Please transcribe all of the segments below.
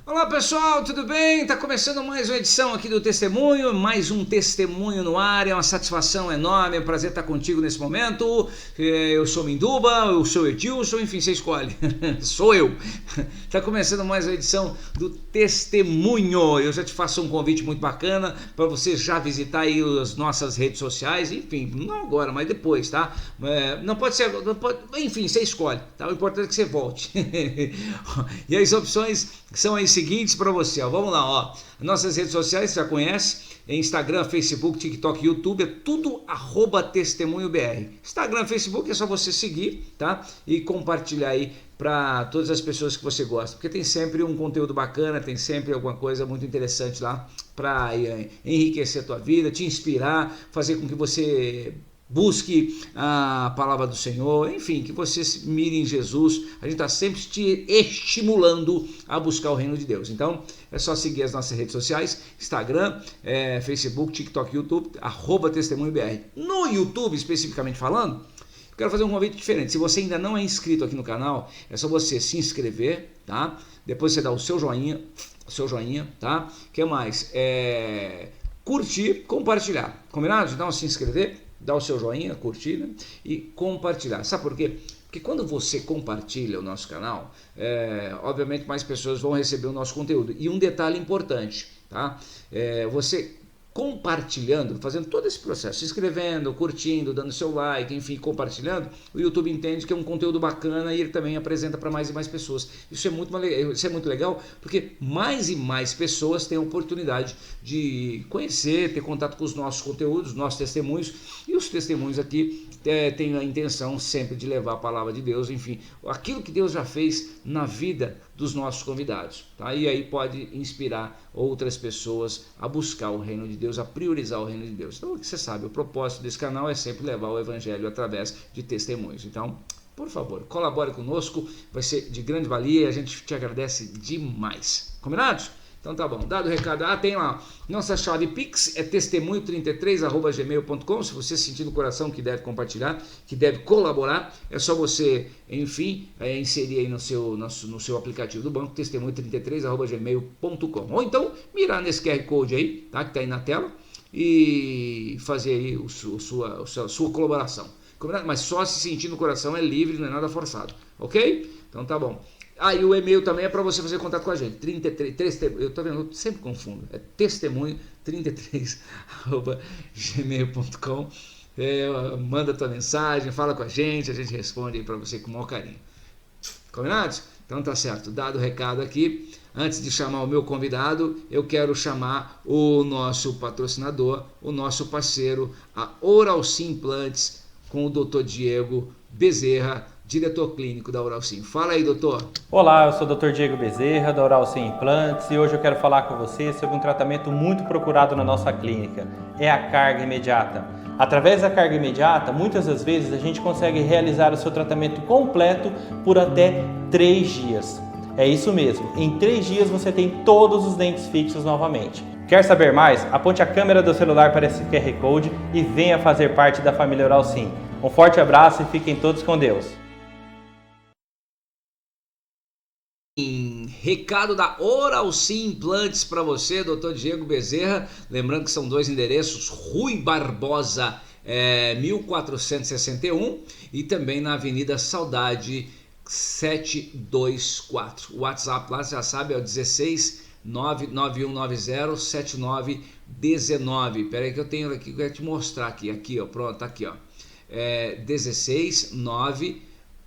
Olá pessoal, tudo bem? Tá começando mais uma edição aqui do Testemunho, mais um testemunho no ar, é uma satisfação enorme, é um prazer estar contigo nesse momento. Eu sou Minduba, eu sou Edilson, enfim, você escolhe, sou eu. Tá começando mais uma edição do Testemunho, eu já te faço um convite muito bacana para você já visitar aí as nossas redes sociais, enfim, não agora, mas depois, tá? Não pode ser, não pode, enfim, você escolhe, tá? O importante é que você volte. E as opções são as seguintes para você, ó. Vamos lá, ó. Nossas redes sociais você já conhece, Instagram, Facebook, TikTok, YouTube, é tudo @testemunho.br. Instagram, Facebook é só você seguir, tá? E compartilhar aí para todas as pessoas que você gosta, porque tem sempre um conteúdo bacana, tem sempre alguma coisa muito interessante lá para enriquecer a tua vida, te inspirar, fazer com que você busque a palavra do Senhor, enfim, que você mire em Jesus. A gente está sempre te estimulando a buscar o reino de Deus. Então, é só seguir as nossas redes sociais, Instagram, Facebook, TikTok, YouTube, @testemunho.br. No YouTube, especificamente falando, eu quero fazer um convite diferente. Se você ainda não é inscrito aqui no canal, é só você se inscrever, tá? Depois você dá o seu joinha, tá? O que mais? Curtir, compartilhar. Combinado? Então, se inscrever, dá o seu joinha, curtir, né? E compartilhar. Sabe por quê? Porque quando você compartilha o nosso canal, obviamente mais pessoas vão receber o nosso conteúdo. E um detalhe importante, tá? Você compartilhando, fazendo todo esse processo, se inscrevendo, curtindo, dando seu like, enfim, compartilhando, o YouTube entende que é um conteúdo bacana e ele também apresenta para mais e mais pessoas. Isso é muito legal, porque mais e mais pessoas têm a oportunidade de conhecer, ter contato com os nossos conteúdos, nossos testemunhos, e os testemunhos aqui têm a intenção sempre de levar a palavra de Deus, enfim, aquilo que Deus já fez na vida dos nossos convidados, tá? E aí pode inspirar outras pessoas a buscar o reino de Deus, a priorizar o reino de Deus. Então, você sabe, o propósito desse canal é sempre levar o evangelho através de testemunhos. Então, por favor, colabore conosco, vai ser de grande valia e a gente te agradece demais. Combinados? Então tá bom, dado o recado, tem lá, nossa chave Pix é testemunho33@gmail.com. Se você sentir no coração que deve compartilhar, que deve colaborar, é só você, enfim, inserir aí no seu aplicativo do banco, testemunho33@gmail.com. Ou então, mirar nesse QR Code aí, tá, que tá aí na tela, e fazer aí sua colaboração. Mas só se sentir no coração, é livre, não é nada forçado, ok? Então tá bom. E o e-mail também é para você fazer contato com a gente. Eu tô vendo, eu sempre confundo. É testemunho33@gmail.com. Manda tua mensagem, fala com a gente responde aí para você com o maior carinho. Combinados? Então tá certo. Dado o recado aqui, antes de chamar o meu convidado, eu quero chamar o nosso patrocinador, o nosso parceiro, a Oralsim Implantes, com o Dr. Diego Bezerra, diretor clínico da Oralsim. Fala aí, doutor. Olá, eu sou o Dr. Diego Bezerra, da Oralsim Implantes, e hoje eu quero falar com você sobre um tratamento muito procurado na nossa clínica, é a carga imediata. Através da carga imediata, muitas das vezes a gente consegue realizar o seu tratamento completo por até 3 dias. É isso mesmo, em 3 dias você tem todos os dentes fixos novamente. Quer saber mais? Aponte a câmera do celular para esse QR Code e venha fazer parte da família Oralsim. Um forte abraço e fiquem todos com Deus. Recado da Oralsim Implantes para você, Dr. Diego Bezerra. Lembrando que são 2 endereços, Rui Barbosa 1461 e também na Avenida Saudade 724. O WhatsApp lá, você já sabe, é o 16 991907919. Espera aí que eu tenho aqui, eu quero te mostrar aqui, ó, pronto, tá aqui, ó. 16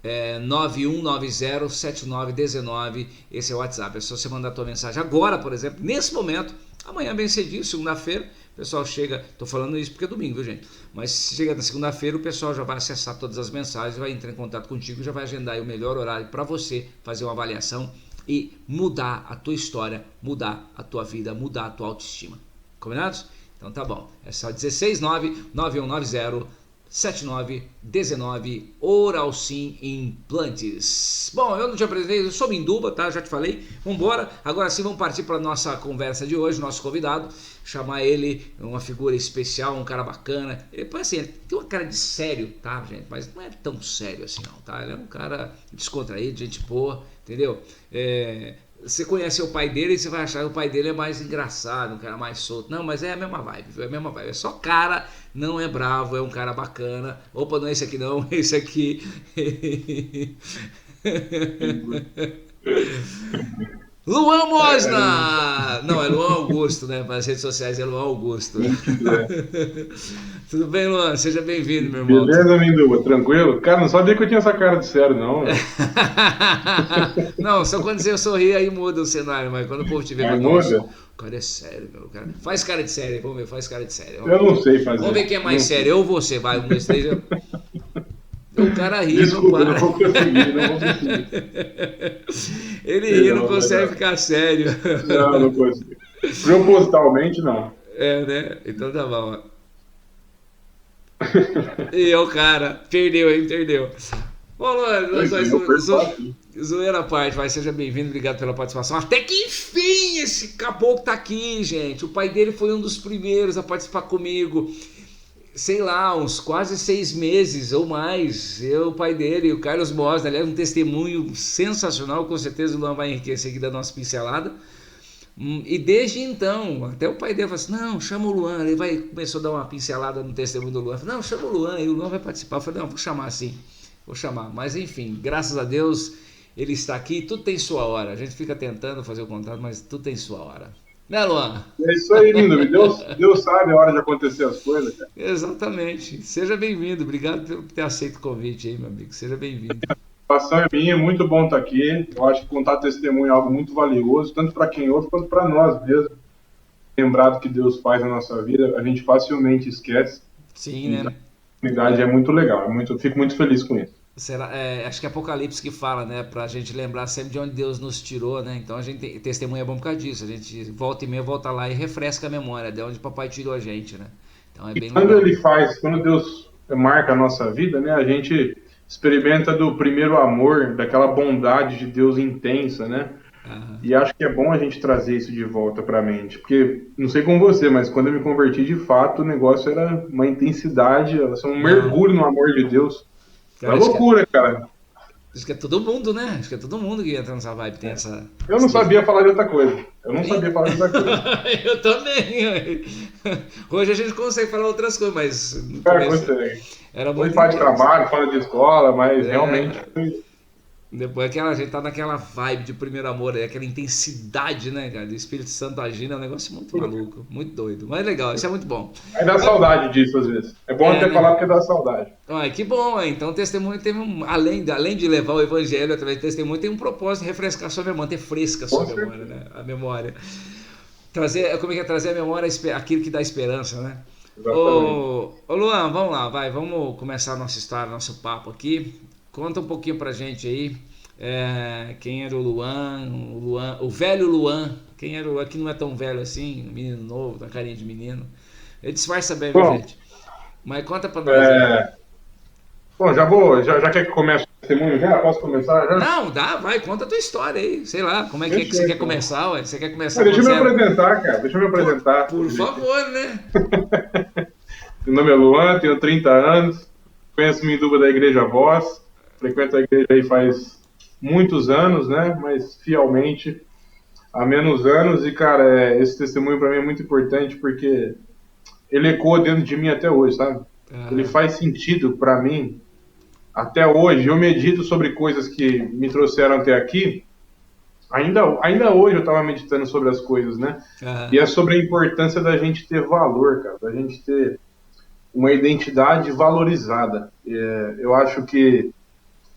91907919. Esse é o WhatsApp. É só você mandar a tua mensagem agora, por exemplo, nesse momento. Amanhã bem cedinho, segunda-feira, o pessoal chega, tô falando isso porque é domingo, viu, gente? Mas se chega na segunda-feira, o pessoal já vai acessar todas as mensagens, vai entrar em contato contigo, já vai agendar aí o melhor horário para você fazer uma avaliação e mudar a tua história, mudar a tua vida, mudar a tua autoestima. Combinados? Então tá bom. É só 16 99190 7919, Oralsim Implantes. Bom, eu não te apresentei, eu sou Minduba, tá? Já te falei. Vambora. Agora sim, vamos partir para a nossa conversa de hoje, nosso convidado. Chamar ele, uma figura especial, um cara bacana. Ele, assim, ele tem uma cara de sério, tá, gente? Mas não é tão sério assim, não, tá? Ele é um cara descontraído, gente boa, entendeu? Você conhece o pai dele e você vai achar que o pai dele é mais engraçado, um cara mais solto. Não, mas é a mesma vibe, é a mesma vibe. É só cara, não é bravo, é um cara bacana. Opa, não é esse aqui não, é esse aqui. Luan Mosna! Não, é Luan Augusto, né? Para as redes sociais é Luan Augusto. Tudo bem, Luan? Seja bem-vindo, meu irmão. Beleza, Minduba? Tranquilo? Cara, não sabia que eu tinha essa cara de sério, não. Não, só quando você sorri aí muda o cenário, mas quando o povo te vê, Aí nossa, muda? o cara é sério, meu cara. Faz cara de sério, vamos ver, faz cara de sério. Eu não sei fazer. Vamos ver quem é mais sério, eu ou você, vai, um, dois, três. O cara ri, Desculpa, não não para. vou conseguir, não vou conseguir. Ele ri, não Não, consegue legal. ficar sério. Não consigo. Propositalmente, não. É, né? Então tá bom. E o cara, perdeu, hein? Perdeu. Bom, Luan, zoeira à parte, vai, seja bem-vindo, obrigado pela participação. Até que enfim esse caboclo tá aqui, gente. O pai dele foi um dos primeiros a participar comigo. Sei lá, uns quase 6 meses ou mais. O pai dele, o Carlos Mosna, aliás, um testemunho sensacional, com certeza o Luan vai enriquecer aqui da nossa pincelada. E desde então, até o pai dele falou assim, não, chama o Luan, começou a dar uma pincelada no testemunho do Luan, falei, não, chama o Luan, e o Luan vai participar. Eu falei, não, vou chamar sim, vou chamar. Mas enfim, graças a Deus, ele está aqui, tudo tem sua hora. A gente fica tentando fazer o contato, mas tudo tem sua hora. Né, Luan? É isso aí, Minduba. Deus sabe a hora de acontecer as coisas, cara. Exatamente. Seja bem-vindo. Obrigado por ter aceito o convite aí, meu amigo. Seja bem-vindo. A participação é minha, muito bom estar aqui. Eu acho que contar testemunho é algo muito valioso, tanto para quem ouve quanto para nós mesmo. Lembrado que Deus faz na nossa vida, a gente facilmente esquece. Sim, né? A oportunidade é muito legal. Fico muito feliz com isso. Acho que é Apocalipse que fala, né? Pra gente lembrar sempre de onde Deus nos tirou, né? Então a gente testemunha bom por causa disso. A gente volta e meia, volta lá e refresca a memória de onde o papai tirou a gente, né? Então é bem legal. Quando Deus marca a nossa vida, né? A gente experimenta do primeiro amor, daquela bondade de Deus intensa, né? Aham. E acho que é bom a gente trazer isso de volta para a mente, porque não sei com você, mas quando eu me converti de fato, o negócio era uma intensidade, um mergulho no amor de Deus. É loucura, cara. Acho que é todo mundo, né? Acho que é todo mundo que entra nessa vibe, tem essa... Eu não sabia falar de outra coisa. Eu também. Hoje a gente consegue falar outras coisas, mas no Cara, começo gostei. era Foi muito parte de intenso. trabalho, fala de escola, mas realmente... Depois a gente tá naquela vibe de primeiro amor, aquela intensidade, né, cara? Do Espírito Santo agindo, é um negócio muito maluco, muito doido. Mas legal, isso é muito bom. Aí dá saudade disso às vezes. É bom até falar porque dá saudade. Ai, que bom, então o testemunho teve além de levar o evangelho através do testemunho, tem um propósito de refrescar a sua memória, ter fresca a sua memória, né? A memória. Trazer, como é que é? Trazer a memória aquilo que dá esperança, né? Ô Luan, vamos lá, vamos começar a nossa história, nosso papo aqui. Conta um pouquinho pra gente aí, quem era o Luan, o velho Luan, quem era o Luan, que não é tão velho assim, um menino novo, com carinha de menino. Ele disfarça bem, gente. Mas conta pra nós. Bom, já quer que comece o testemunho já? Posso começar já? Não, vai, conta a tua história aí, sei lá, como é que você quer começar, ué? Você quer começar Deixa eu me apresentar, cara, Por favor, né? Meu nome é Luan, tenho 30 anos, conheço o Minduba da Igreja Voz, frequento a igreja aí faz muitos anos, né? Mas fielmente há menos anos. E, cara, esse testemunho para mim é muito importante porque ele ecoa dentro de mim até hoje, sabe? Ele faz sentido para mim até hoje. Eu medito sobre coisas que me trouxeram até aqui. Ainda hoje eu estava meditando sobre as coisas, né? E é sobre a importância da gente ter valor, cara, da gente ter uma identidade valorizada. Eu acho que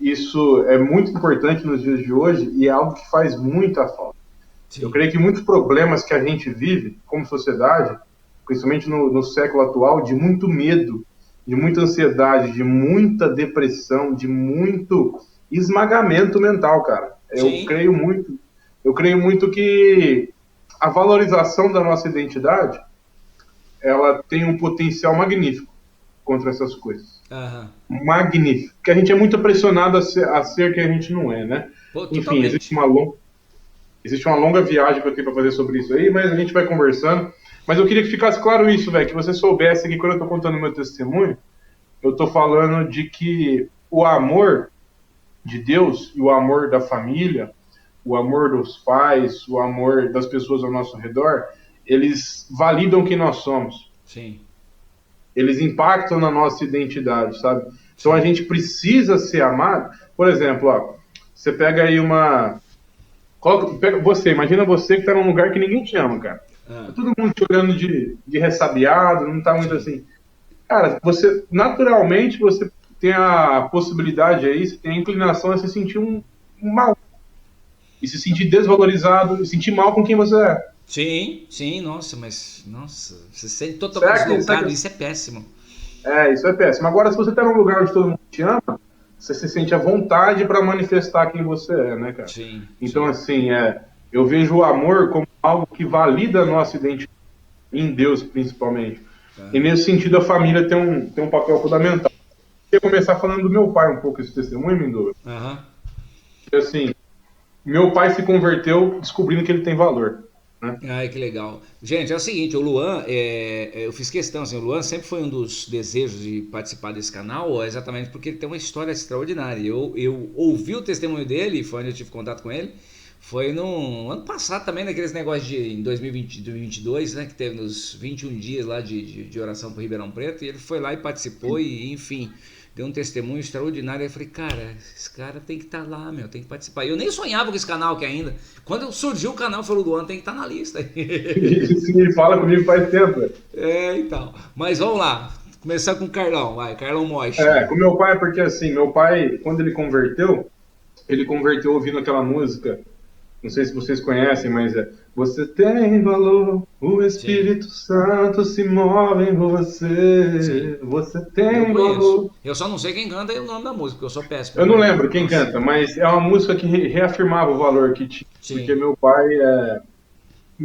isso é muito importante nos dias de hoje e é algo que faz muita falta. Sim. Eu creio que muitos problemas que a gente vive como sociedade, principalmente no século atual, de muito medo, de muita ansiedade, de muita depressão, de muito esmagamento mental, cara. Eu creio muito que a valorização da nossa identidade, ela tem um potencial magnífico contra essas coisas. Magnífico. Porque a gente é muito pressionado a ser quem a gente não é, né? Pô, enfim, existe uma longa viagem que eu tenho para fazer sobre isso aí, mas a gente vai conversando. Mas eu queria que ficasse claro isso, velho, que você soubesse que quando eu tô contando meu testemunho, eu tô falando de que o amor de Deus e o amor da família, o amor dos pais, o amor das pessoas ao nosso redor, eles validam quem nós somos. Sim. Eles impactam na nossa identidade, sabe? Então a Sim. gente precisa ser amado. Por exemplo, ó, você pega aí imagina você que tá num lugar que ninguém te ama, cara. Tá todo mundo te olhando de ressabiado, não tá muito assim. Cara, você, naturalmente, você tem a possibilidade aí, você tem a inclinação a se sentir um mal. E se sentir desvalorizado, e sentir mal com quem você é. Sim, sim, nossa, você se sente totalmente deslocado, isso é péssimo. Isso é péssimo. Agora, se você tá num lugar onde todo mundo te ama, você se sente à vontade para manifestar quem você é, né, cara? Sim. Então, sim. assim, eu vejo o amor como algo que valida a nossa identidade, em Deus, principalmente. E nesse sentido, a família tem um papel fundamental. Eu vou começar falando do meu pai um pouco esse testemunho, Mindu. Assim, meu pai se converteu descobrindo que ele tem valor. Né? Ai, que legal. Gente, é o seguinte, o Luan, eu fiz questão, assim, o Luan sempre foi um dos desejos de participar desse canal, exatamente porque ele tem uma história extraordinária. Eu ouvi o testemunho dele, foi onde eu tive contato com ele, foi no ano passado também, naqueles negócios em 2022, né, que teve nos 21 dias lá de oração para Ribeirão Preto, e ele foi lá e participou e, enfim, deu um testemunho extraordinário. Aí eu falei, cara, esse cara tem que estar lá, meu, tem que participar. Eu nem sonhava com esse canal aqui ainda. Quando surgiu o canal, eu falei, Luan, tem que estar na lista. Isso ele fala comigo faz tempo. Então. Mas vamos lá. Começar com o Carlão, vai, Carlão Moich. Com meu pai, porque assim, meu pai, quando ele converteu ouvindo aquela música. Não sei se vocês conhecem, mas você tem valor, o Espírito Santo se move em você. Sim. Você tem valor. Eu só não sei quem canta e o nome da música, porque eu sou péssimo. Eu não lembro quem canta, mas é uma música que reafirmava o valor que tinha. Sim. Porque meu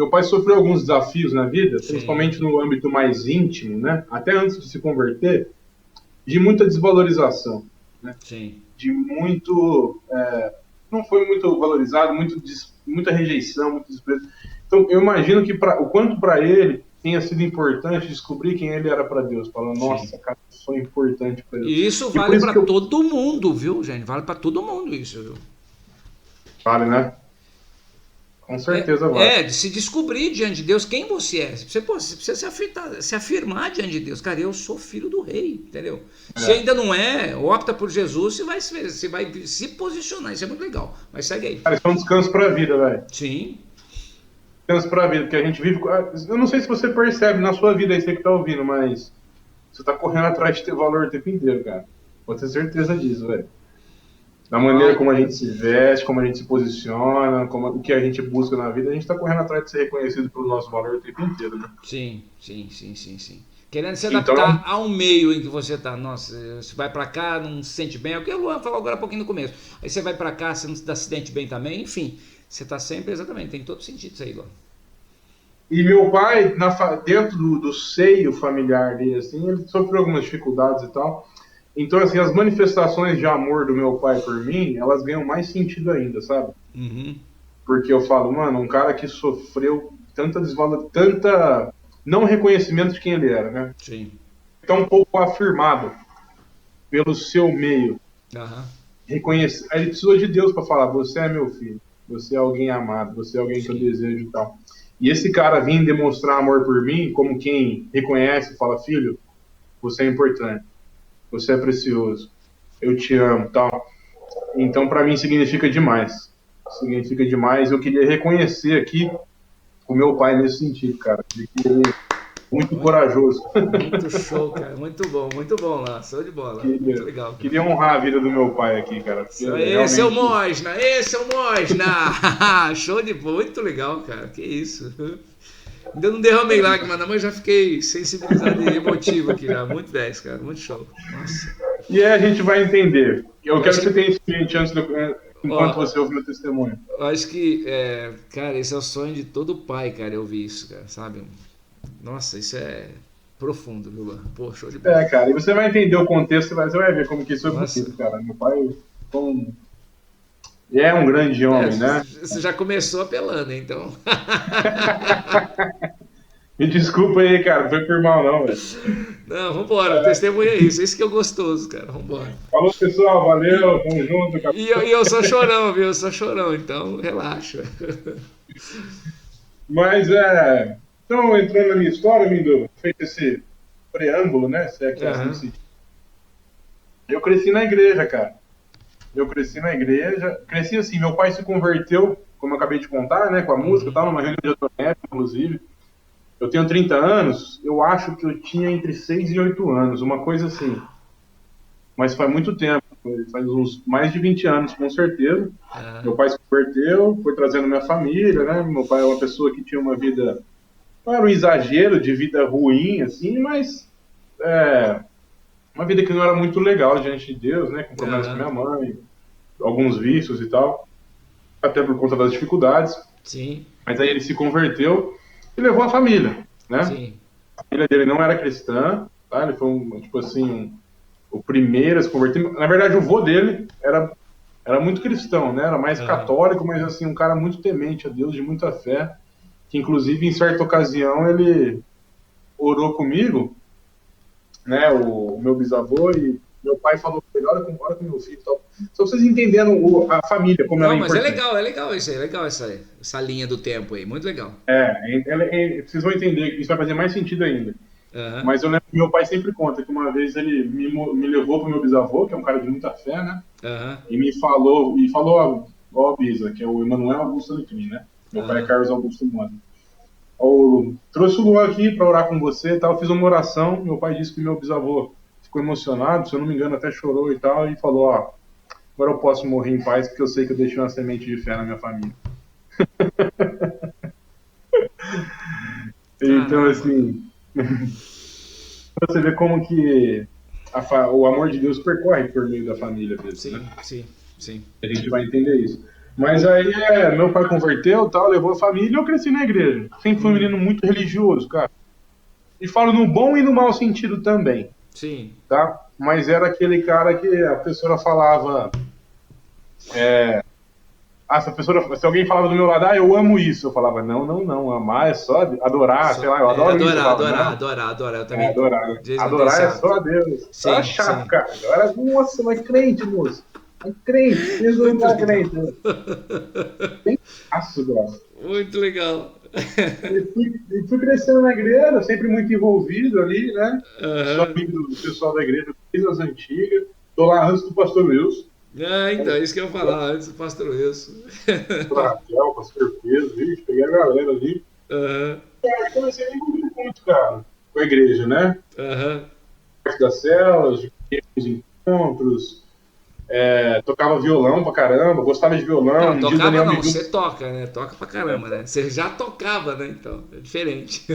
pai sofreu alguns desafios na vida, sim, principalmente no âmbito mais íntimo, né? Até antes de se converter, de muita desvalorização, né? Sim. De muito... não foi muito valorizado, muita rejeição, muito desprezo. Então, eu imagino que o quanto para ele tenha sido importante descobrir quem ele era para Deus. Falando, nossa, cara, eu sou importante para Deus. E isso vale para todo mundo, viu, gente? Vale para todo mundo isso, viu? Vale, né? Com certeza vale. De se descobrir diante de Deus quem você é. Você precisa se afirmar diante de Deus. Cara, eu sou filho do rei, entendeu? Se ainda não opta por Jesus, você vai se posicionar. Isso é muito legal. Mas segue aí. Cara, isso é um descanso pra vida, velho. Sim. Descanso pra vida, porque a gente vive... Eu não sei se você percebe na sua vida aí, você que tá ouvindo, mas você tá correndo atrás de ter valor o tempo inteiro, cara. Pode ter certeza disso, velho. Da maneira como a gente se veste, como a gente se posiciona, o que a gente busca na vida, a gente está correndo atrás de ser reconhecido pelo nosso valor o tempo inteiro, né? Sim. Querendo se adaptar ao meio em que você está. Nossa, você vai para cá, não se sente bem. É o que o Luan falou agora há pouquinho no começo. Aí você vai para cá, você não se sente bem também. Enfim, você está sempre, exatamente, tem todo sentido isso aí, Luan. E meu pai, dentro do seio familiar dele, assim, ele sofreu algumas dificuldades e tal. Então, assim, as manifestações de amor do meu pai por mim, elas ganham mais sentido ainda, sabe? Uhum. Porque eu falo, mano, um cara que sofreu tanta não reconhecimento de quem ele era, né? Sim. Tão pouco afirmado pelo seu meio. Uhum. Reconhecer. Ele precisou de Deus para falar, você é meu filho, você é alguém amado, você é alguém que eu desejo e tal. E esse cara vir demonstrar amor por mim, como quem reconhece e fala, filho, você é importante. Você é precioso, eu te amo, tal. Então, para mim, significa demais. Significa demais. Eu queria reconhecer aqui o meu pai nesse sentido, cara. Ele é muito corajoso. Muito show, cara. Muito bom lá. Show de bola. Muito legal. Cara. Queria honrar a vida do meu pai aqui, cara. Esse é o Mosna! Show de bola. Muito legal, cara. Que isso. Ainda não derramei lágrimas, mas já fiquei sensibilizado e emotivo aqui já. Muito 10, cara. Muito show. Nossa. E aí a gente vai entender. Eu quero que você tenha experiência antes enquanto você ouve meu testemunho. Eu acho que, cara, esse é o sonho de todo pai, cara, eu ouvir isso, cara, sabe? Nossa, isso é profundo, viu, Luan? Pô, show de bola. Cara, e você vai entender o contexto, você vai ver como que isso é bonito, cara. Meu pai é um grande homem, né? Você já começou apelando, então. Me desculpa aí, cara, não foi por mal não, velho. Não, vambora, o testemunho é isso que é gostoso, cara, vambora. Falou, pessoal, valeu, tamo junto. E eu sou chorão, viu? Eu sou chorão, então relaxa. Mas, então, entrando na minha história, Mindu, feito esse preâmbulo, né, se é que é assim que Aham. se diz. Eu cresci na igreja, cara. Eu cresci na igreja, cresci assim, meu pai se converteu, como eu acabei de contar, né, com a música, Uhum. tal, numa reunião de Otonep, inclusive. Eu tenho 30 anos, eu acho que eu tinha entre 6 e 8 anos, uma coisa assim. Mas faz muito tempo, faz uns mais de 20 anos, com certeza. Aham. Meu pai se converteu, foi trazendo minha família, né? Meu pai é uma pessoa que tinha uma vida, não era um exagero de vida ruim, assim, mas é, uma vida que não era muito legal diante de Deus, né? Com problemas com Aham. minha mãe, alguns vícios e tal, até por conta das dificuldades. Sim, Mas aí ele se converteu e levou a família, né? sim. A família dele não era cristã, tá? Ele foi, tipo assim, o primeiro a se converter. Na verdade, o vô dele era muito cristão, né? Era mais Aham. católico, mas assim, um cara muito temente a Deus, de muita fé, que inclusive em certa ocasião ele orou comigo, né? O meu bisavô e meu pai falou pra ele, ora com meu filho e tal. Só pra vocês entenderem a família, como ela Não, é mas importante. é legal isso aí, é legal essa linha do tempo aí, muito legal. Vocês vão entender que isso vai fazer mais sentido ainda. Aham. Mas eu lembro que meu pai sempre conta que uma vez ele me levou pro meu bisavô, que é um cara de muita fé, né? Aham. E falou, ó, Bisa, que é o Emanuel Augusto Alecrim, né? Meu pai é Aham. Carlos Augusto Mano. Trouxe o Luan aqui para orar com você e tal. Eu fiz uma oração. Meu pai disse que meu bisavô ficou emocionado, se eu não me engano, até chorou e tal. E falou: Ó, agora eu posso morrer em paz porque eu sei que eu deixei uma semente de fé na minha família. Então, Caramba, cara. assim, você vê como que o amor de Deus percorre por meio da família mesmo, né? Sim, sim, sim. A gente vai entender isso. Mas aí meu pai converteu, tal, levou a família e eu cresci na igreja. Sempre fui um Uhum. menino muito religioso, cara. E falo no bom e no mau sentido também, Sim. tá? Mas era aquele cara que a professora falava, se alguém falava do meu lado, eu amo isso, eu falava, não, não, não, amar é só adorar, sei lá, eu adoro isso, eu Adorar, falava, adorar, não, adorar, adorar. Eu também, adorar, de vez em quando, tenho esse adorar é só hábito. a Deus. Era Sim, chato, sim. cara. Eu era, nossa, mas crente, moço. É crente, pensa não Muito tá legal. crente. Bem fácil, cara. Muito legal. E fui crescendo na igreja, sempre muito envolvido ali, né? Sou Aham. amigo do pessoal da igreja, desde as antigas. Tô lá antes do pastor Wilson, Ah, então, é isso que eu ia falar antes do pastor Wilson. pastor Raquel, pastor Pedro, vixe, peguei a galera ali. Aham, E aí comecei a me envolver muito, cara, com a igreja, né? aham. Parte das celas, os encontros, tocava violão pra caramba, gostava de violão. Não, Um dia o tocava Daniel me não, viu. você toca, né? Toca pra caramba, né? Você já tocava, né? Então, é diferente.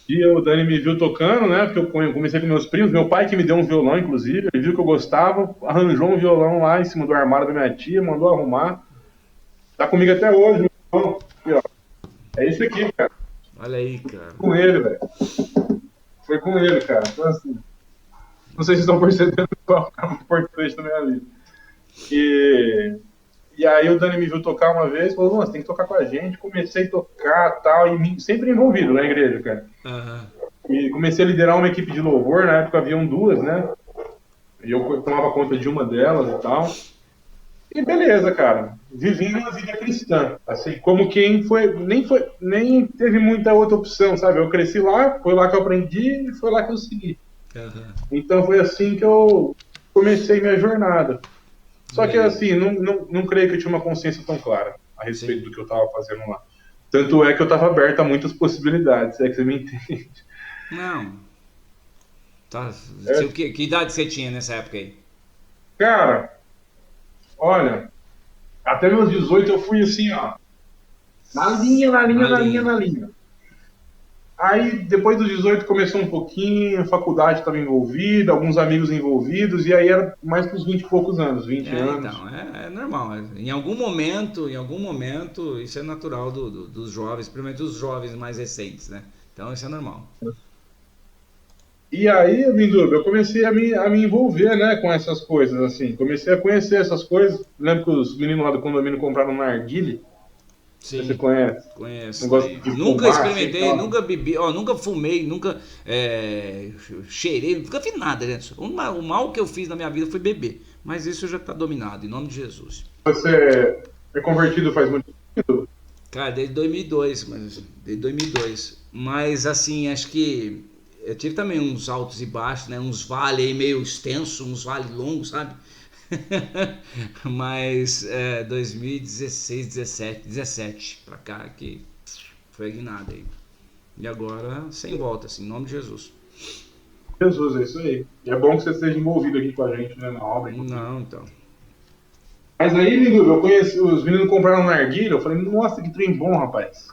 Dia o Dani me viu tocando, né? Porque eu comecei com meus primos, meu pai que me deu um violão, inclusive, ele viu que eu gostava, arranjou um violão lá em cima do armário da minha tia, mandou arrumar. Tá comigo até hoje, meu irmão. Aqui, ó. É isso aqui, cara. Olha aí, cara. Com ele, velho. Foi com ele, cara. Então, assim, não sei se estão percebendo qual é muito importante na minha vida. E aí o Dani me viu tocar uma vez, falou, nossa, tem que tocar com a gente. Comecei a tocar tal, e sempre envolvido na igreja, cara. Aham. E comecei a liderar uma equipe de louvor, na época haviam duas, né? E eu tomava conta de uma delas e tal. E beleza, cara. Vivi uma vida cristã. Assim, como quem nem teve muita outra opção, sabe? Eu cresci lá, foi lá que eu aprendi e foi lá que eu segui. Aham. Então foi assim que eu comecei minha jornada. Só Olha que aí. assim, não creio que eu tinha uma consciência tão clara a respeito Sim. do que eu estava fazendo lá. Tanto é que eu estava aberto a muitas possibilidades, se é que você me entende. Não. Tá. É, Que idade você tinha nessa época aí? cara, olha, até meus 18 eu fui assim, ó, na linha, na linha, Na na linha, linha. na linha. Aí, depois dos 18, começou um pouquinho, a faculdade estava envolvida, alguns amigos envolvidos, e aí era mais para os 20 e poucos anos, 20 É, anos. então, é normal. Em algum momento, isso é natural dos jovens, principalmente dos jovens mais recentes, né? Então, isso é normal. E aí, Minduba, eu comecei a me envolver, né, com essas coisas, assim. Comecei a conhecer essas coisas. Lembro que os meninos lá do condomínio compraram um narguile, Sim, você conhece? conheço. Negócio de Nunca fumar, experimentei, assim, nunca bebi, ó, nunca fumei, nunca cheirei, nunca fiz nada, né? O mal que eu fiz na minha vida foi beber. Mas isso já está dominado, em nome de Jesus. Você é convertido faz muito tempo? Cara, desde 2002, desde 2002. Mas assim, acho que eu tive também uns altos e baixos, né? Uns vales aí meio extensos, uns vales longos, sabe? Mas 2016, 17 pra cá que foi a guinada aí. E agora sem volta, assim, em nome de Jesus. Jesus, é isso aí. E é bom que você esteja envolvido aqui com a gente, né, na obra. Não, então. Mas aí, menino, eu conheci, os meninos compraram um narguilha, eu falei, nossa, que trem bom, rapaz.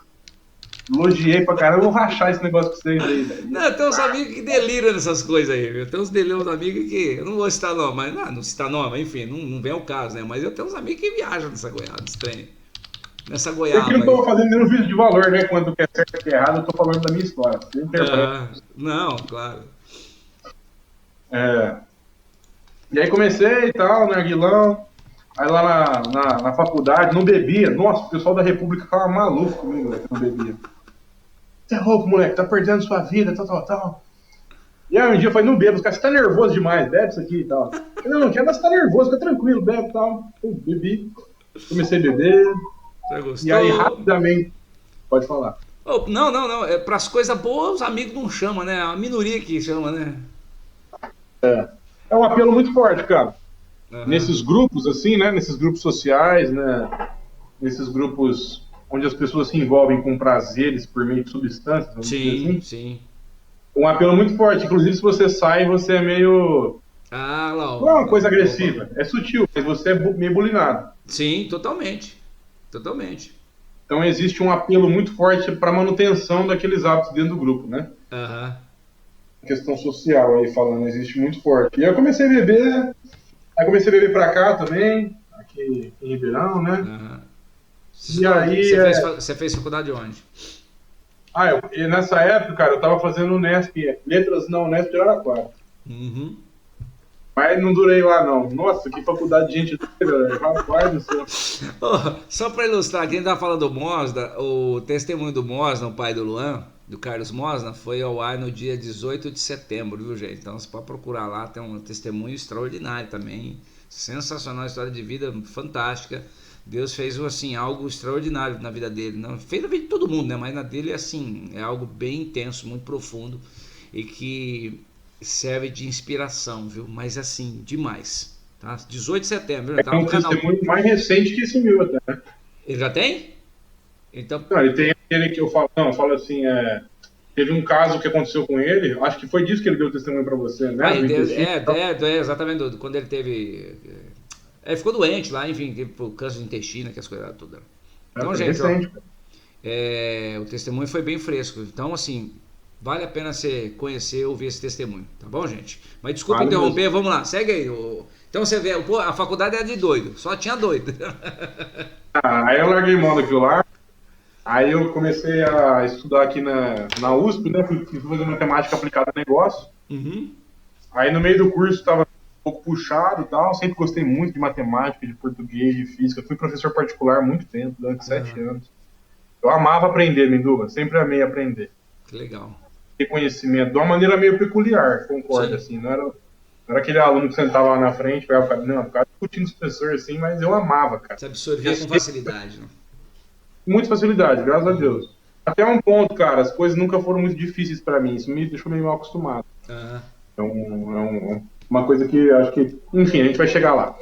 Elogiei pra caramba, eu vou rachar esse negócio com vocês aí, velho. Não, tem uns amigos que deliram nessas coisas aí, viu? Tem uns amigos que, eu não vou citar nome, mas não citar nome, enfim, não vem ao caso, né? Mas eu tenho uns amigos que viajam nessa goiaba, nesse trem. Nessa Eu goiaba que não aí. tô fazendo nenhum vídeo de valor, né? Quando o que é certo e o que é errado, eu tô falando da minha história. Você interpreta. Não, claro. É. E aí comecei e tal, narguilão. Aí lá na faculdade, não bebia. Nossa, o pessoal da República ficava maluco comigo, velho, que não bebia. Você é louco, moleque, tá perdendo sua vida, tal. E aí um dia eu falei, não beba, os caras, você tá nervoso demais, bebe isso aqui e tal. Eu falei, não quero, mas você tá nervoso, fica tranquilo, bebe e tal. Eu bebi, comecei a beber. Você gostou? E aí rapidamente, pode falar. Oh, não, para as coisas boas os amigos não chamam, né? A minoria que chama, né? É um apelo muito forte, cara. Uhum. Nesses grupos, assim, né? Nesses grupos sociais, né? Nesses grupos onde as pessoas se envolvem com prazeres por meio de substâncias, vamos dizer assim. Sim. Um apelo muito forte. Inclusive, se você sai, você é meio... Ah, lá, ó. Não é uma coisa agressiva, é sutil, mas você é meio bulinado. Sim, totalmente. Então existe um apelo muito forte para manutenção daqueles hábitos dentro do grupo, né? Aham. Questão social aí falando, existe muito forte. E aí eu comecei a beber, pra cá também, aqui em Ribeirão, né? Aham. E aí... Você fez faculdade onde? E nessa época, cara, eu tava fazendo Unesp, letras na Unesp de Araraquara. Uhum. Mas não durei lá, não. Nossa, que faculdade de gente doida, rapaz do céu. Oh, só para ilustrar, quem tá falando do Mosna, o testemunho do Mosna, o pai do Luan, do Carlos Mosna, foi ao ar no dia 18 de setembro, viu, gente? Então você pode procurar lá, tem um testemunho extraordinário também, sensacional, história de vida fantástica. Deus fez assim algo extraordinário na vida dele, não fez na vida de todo mundo, né? Mas na dele assim é algo bem intenso, muito profundo e que serve de inspiração, viu? Mas assim demais, tá? 18 de setembro, tá É um no canal. testemunho mais recente que esse meu até. Ele já tem? Então. Não, ele tem aquele que eu falo assim, teve um caso que aconteceu com ele, acho que foi disso que ele deu testemunho pra você, né? Exatamente, quando ele teve. Ele ficou doente lá, enfim, por câncer de intestino, que as coisas todas. Então, gente, recente, o testemunho foi bem fresco. Então, assim, vale a pena você conhecer, ouvir esse testemunho, tá bom, gente? Mas desculpa interromper, vamos lá, segue aí. Então você vê, a faculdade era de doido, só tinha doido. Aí eu larguei mão daquilo lá, aí eu comecei a estudar aqui na USP, né? Fui fazer matemática aplicada a negócio. Uhum. Aí no meio do curso estava um pouco puxado e tal, sempre gostei muito de matemática, de português, de física. Fui professor particular há muito tempo, durante 7 anos. Eu amava aprender, Minduba, sempre amei aprender. Que legal. Ter conhecimento, de uma maneira meio peculiar, concordo, assim, não era aquele aluno que sentava lá na frente, ficava discutindo com os professores, assim, mas eu amava, cara. Você absorvia com facilidade, né? Muita facilidade, graças a Deus. Até um ponto, cara, as coisas nunca foram muito difíceis pra mim, isso me deixou meio mal acostumado. Então, é uma coisa que acho que, enfim, a gente vai chegar lá.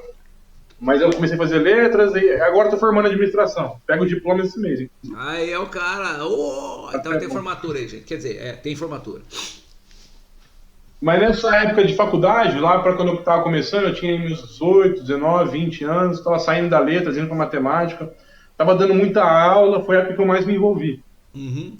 Mas eu comecei a fazer letras e agora tô formando administração. Pego o diploma esse mês, hein? Aí é o cara. Então tem formatura aí, gente. Quer dizer, tem formatura. Mas nessa época de faculdade, lá para quando eu estava começando, eu tinha meus 18, 19, 20 anos, estava saindo da letras, indo para matemática, estava dando muita aula, foi a época que eu mais me envolvi. Uhum.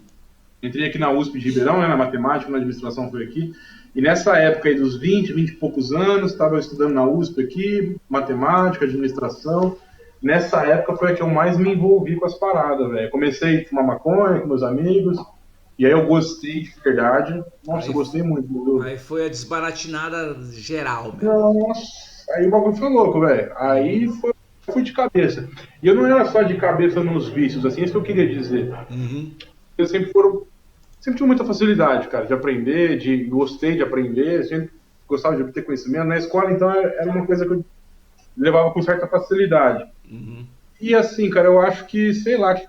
Entrei aqui na USP de Ribeirão, né, na matemática, na administração foi aqui, e nessa época aí dos 20 e poucos anos, estava estudando na USP aqui, matemática, administração. Nessa época foi a que eu mais me envolvi com as paradas, velho. Comecei a fumar maconha com meus amigos, e aí eu gostei de verdade. Nossa, eu gostei muito. Aí foi a desbaratinada geral, velho. Nossa, aí o bagulho foi louco, velho. Aí foi eu fui de cabeça. E eu não era só de cabeça nos vícios, assim, é isso que eu queria dizer. Uhum. Eu sempre tive muita facilidade, cara, de aprender, gostei de aprender, sempre gostava de obter conhecimento. Na escola, então, era uma coisa que eu levava com certa facilidade. Uhum. E assim, cara, eu acho que, sei lá, que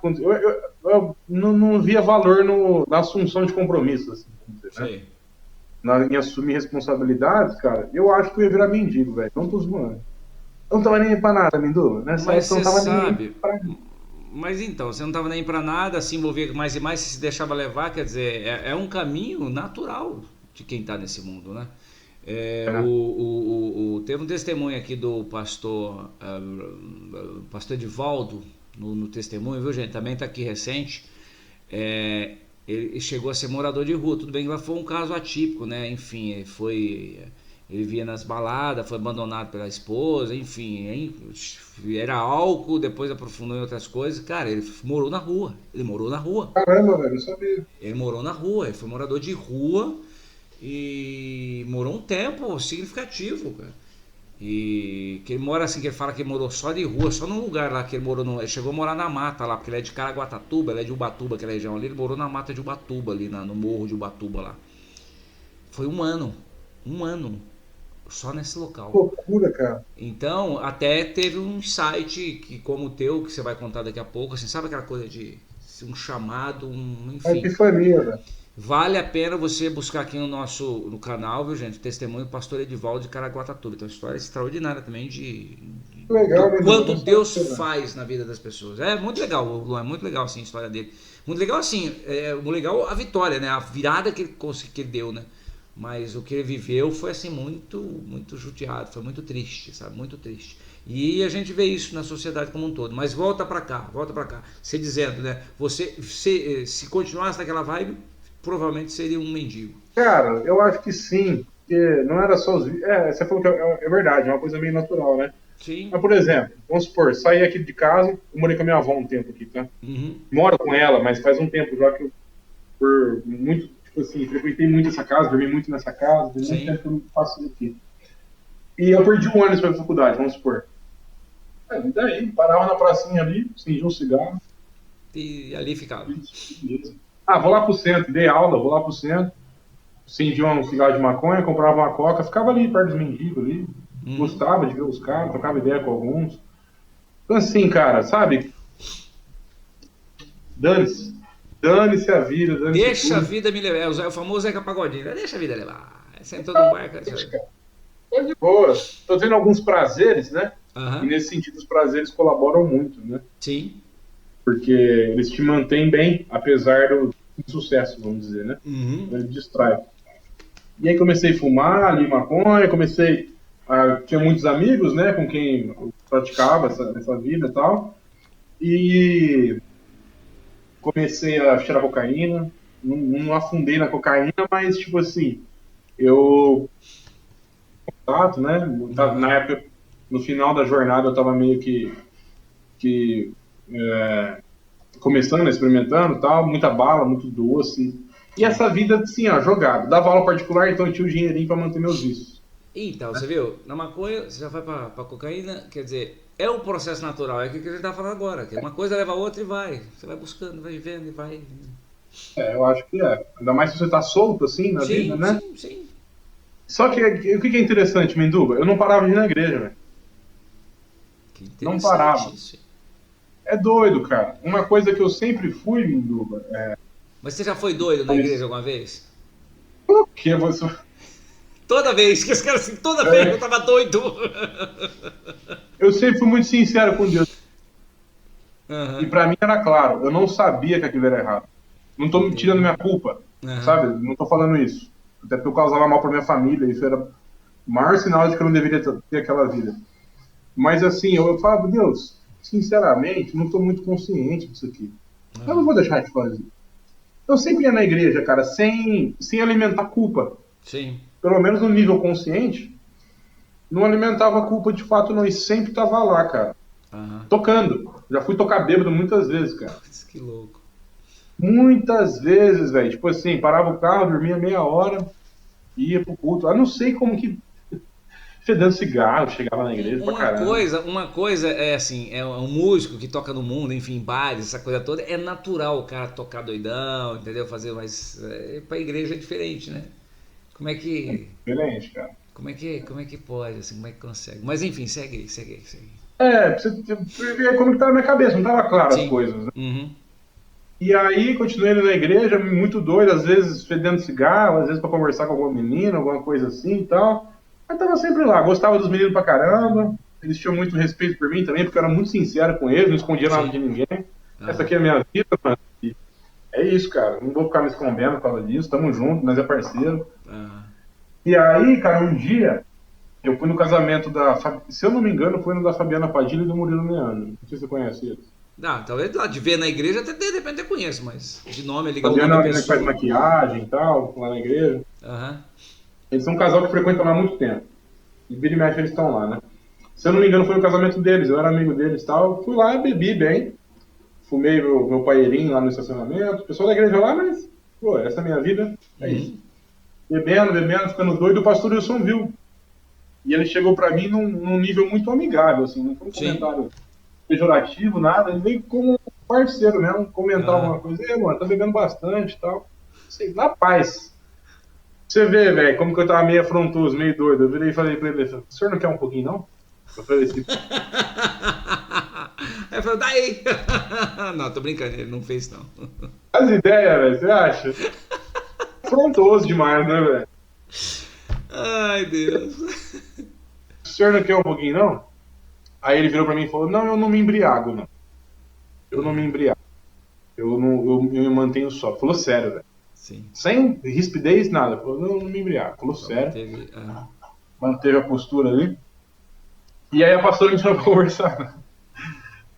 eu não via valor na assunção de compromisso, assim, né? Em assumir responsabilidades, cara, eu acho que eu ia virar mendigo, velho. Não tô zoando. Eu não tava nem aí pra nada, Mindu. Nessa Mas época eu você não tava nem aí sabe, pra... mas então, você não estava nem para nada, se envolver mais e mais, você se deixava levar, quer dizer, é um caminho natural de quem está nesse mundo, né? Teve um testemunho aqui do pastor Edivaldo, no testemunho, viu, gente? Também está aqui recente. Ele chegou a ser morador de rua, tudo bem que foi um caso atípico, né? Enfim, ele via nas baladas, foi abandonado pela esposa, enfim, era álcool, depois aprofundou em outras coisas. Cara, ele morou na rua. Caramba, velho, não sabia. Ele morou na rua, ele foi morador de rua e morou um tempo significativo, cara. E que ele mora assim, que ele fala que ele morou só de rua, só num lugar lá que ele morou, ele chegou a morar na mata lá, porque ele é de Caraguatatuba, ele é de Ubatuba, aquela região ali, ele morou na mata de Ubatuba ali, no morro de Ubatuba lá. Foi um ano, só nesse local. Que loucura, cara. Então, até teve um site que, como o teu, que você vai contar daqui a pouco, assim, sabe aquela coisa de um chamado, enfim. Uma epifania, velho. Vale a pena você buscar aqui no canal, viu, gente? Testemunho do pastor Edivaldo de Caraguatatuba. Então, uma história extraordinária também Legal, do quanto Deus faz na vida das pessoas. É muito legal, Luan, é muito legal assim, a história dele. Muito legal assim, muito legal a vitória, né? A virada que ele deu, né? Mas o que ele viveu foi assim muito, muito judiado, foi muito triste, sabe? Muito triste. E a gente vê isso na sociedade como um todo. Mas volta pra cá. Você dizendo, né? Você se continuasse naquela vibe, provavelmente seria um mendigo. Cara, eu acho que sim. Porque não era só os... você falou que é verdade, é uma coisa meio natural, né? Sim. Mas, por exemplo, vamos supor, saí aqui de casa, eu morei com a minha avó um tempo aqui, tá? Uhum. Moro com ela, mas faz um tempo já que eu, por muito, tipo assim, frequentei muito essa casa, dormi muito nessa casa, tem muito tempo que eu não faço isso aqui. E eu perdi um ano para a faculdade, vamos supor. E daí, parava na pracinha ali, acendia um cigarro. E ali ficava. Vou lá pro centro, dei aula, vou lá pro centro, acendia um cigarro de maconha, comprava uma coca, ficava ali perto dos mendigos ali, gostava de ver os caras, trocava ideia com alguns. Então assim, cara, sabe? Dane-se a vida, dane-se Deixa tudo. a vida me levar, é o famoso Zeca Pagodinho, né? Deixa a vida levar. Sentou no barco. Tô de boa. Tô tendo alguns prazeres, né? Uhum. E nesse sentido os prazeres colaboram muito, né? Sim. Porque eles te mantêm bem, apesar do sucesso, vamos dizer, né? Uhum. Ele distrai. E aí comecei a fumar ali maconha, tinha muitos amigos, né, com quem eu praticava essa vida e tal. E comecei a cheirar cocaína. Não afundei na cocaína, mas tipo assim, eu contato, né? Na época, no final da jornada, eu estava meio que começando, experimentando, tal, muita bala, muito doce. E essa vida, assim, jogada. Dava aula particular, então eu tinha o dinheirinho para manter meus vícios. Então, você viu? Na maconha, você já vai pra cocaína, quer dizer, é um processo natural, é o que a gente tá falando agora. Que uma coisa leva a outra e vai. Você vai buscando, vai vendo e vai. Eu acho que é. Ainda mais se você tá solto, assim, na vida, né? Sim. Só que o que é interessante, Menduba? Eu não parava de ir na igreja, velho. Não parava. Isso. É doido, cara. Uma coisa que eu sempre fui, Menduba, Mas você já foi doido na igreja alguma vez? Por que você... Toda vez, que os caras assim, toda vez eu tava doido. Eu sempre fui muito sincero com Deus. Uhum. E pra mim era claro, eu não sabia que aquilo era errado. Não tô me tirando minha culpa, sabe? Não tô falando isso. Até porque eu causava mal pra minha família, isso era o maior sinal de que eu não deveria ter aquela vida. Mas assim, eu falava, Deus, sinceramente, não tô muito consciente disso aqui. Eu não vou deixar de fazer. Eu sempre ia na igreja, cara, sem alimentar culpa. Sim. Pelo menos no nível consciente, não alimentava culpa de fato, não. E sempre tava lá, cara. Tocando. Já fui tocar bêbado muitas vezes, cara. Que louco. Muitas vezes, velho. Tipo assim, parava o carro, dormia meia hora, ia pro culto. Eu não sei como que fedendo cigarro, chegava na igreja pra caramba. Uma coisa é assim, é um músico que toca no mundo, enfim, bares, essa coisa toda, é natural o cara tocar doidão, entendeu? Fazer, mas pra igreja é diferente, né? Como é que... Diferente, cara. Como é que pode, assim, como é que consegue? Mas enfim, segue aí. Pra você ver como que tá na minha cabeça, não tava claro Sim. as coisas, né? Uhum. E aí, continuei indo na igreja, muito doido, às vezes fedendo cigarro, às vezes pra conversar com alguma menina, alguma coisa assim e tal. Mas tava sempre lá, gostava dos meninos pra caramba, eles tinham muito respeito por mim também, porque eu era muito sincero com eles, não escondia nada de ninguém. Essa aqui é a minha vida, mano. E é isso, cara, não vou ficar me escondendo por causa disso, tamo junto, nós é parceiro. E aí, cara, um dia, eu fui no casamento se eu não me engano, foi no da Fabiana Padilha e do Murilo Leandro. Não sei se você conhece eles. Talvez lá de ver na igreja até de repente eu conheço, mas de nome é ligar o Fabiana nome da que pessoa. faz maquiagem e tal, lá na igreja. Eles são um casal que frequenta lá há muito tempo. E vira e mexe eles estão lá, né? Se eu não me engano, foi no casamento deles, eu era amigo deles e tal. Fui lá, bebi bem, fumei meu paeirinho lá no estacionamento. O pessoal da igreja lá, mas, pô, essa é a minha vida, é isso. Bebendo, ficando doido, o pastor Wilson viu. E ele chegou pra mim num nível muito amigável, assim, não foi um comentário pejorativo, nada, ele veio como parceiro mesmo, comentar alguma coisa. Mano, tá bebendo bastante e tal. Sei, na paz. Você vê, velho, como que eu tava meio afrontoso, meio doido. Eu virei e falei pra ele, o senhor não quer um pouquinho, não? Eu falei assim... Aí eu falei, daí! Não, tô brincando, ele não fez não. As ideias, velho, você acha? Afrontoso demais, né, velho? Ai, Deus. O senhor não quer um pouquinho, não? Aí ele virou pra mim e falou, não, eu não me embriago, não. Eu não me embriago. Eu me mantenho só. Falou sério, velho. Sim. Sem rispidez, nada. Falou, não me embriago. Falou sério. Manteve a postura ali. E aí a pastora me chamou pra conversar.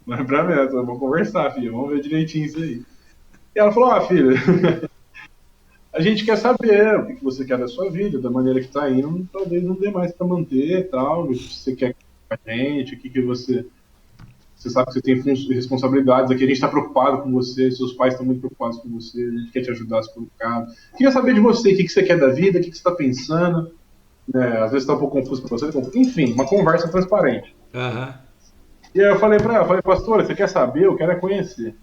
Não é pra mim, vamos conversar, filha. Vamos ver direitinho isso aí. E ela falou, filha, a gente quer saber o que você quer da sua vida, da maneira que tá indo, talvez não dê mais pra manter e tal, o que você quer com a gente, o que você... Você sabe que você tem responsabilidades aqui, a gente tá preocupado com você, seus pais estão muito preocupados com você, a gente quer te ajudar a se preocupar. Queria saber de você, o que você quer da vida, o que você tá pensando, né? Às vezes tá um pouco confuso pra você, enfim, uma conversa transparente. E aí eu falei pra ela, pastora, você quer saber? Eu quero é conhecer.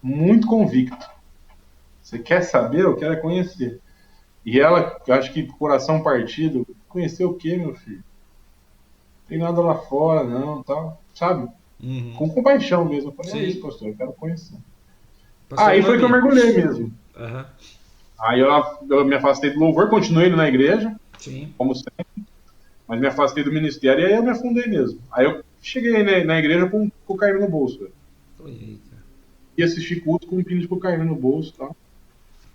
Muito convicto. Você quer saber? Eu quero é conhecer. E ela, acho que coração partido, conhecer o quê, meu filho? Não tem nada lá fora, não, tal, sabe? Com compaixão mesmo. Eu falei, é isso, pastor, eu quero conhecer. Aí foi que eu mergulhei mesmo. Aí eu me afastei do louvor, continuei indo na igreja, como sempre, mas me afastei do ministério e aí eu me afundei mesmo. Aí eu cheguei na igreja com cocaína no bolso, velho. E assisti culto com um pino de cocaína no bolso e tal.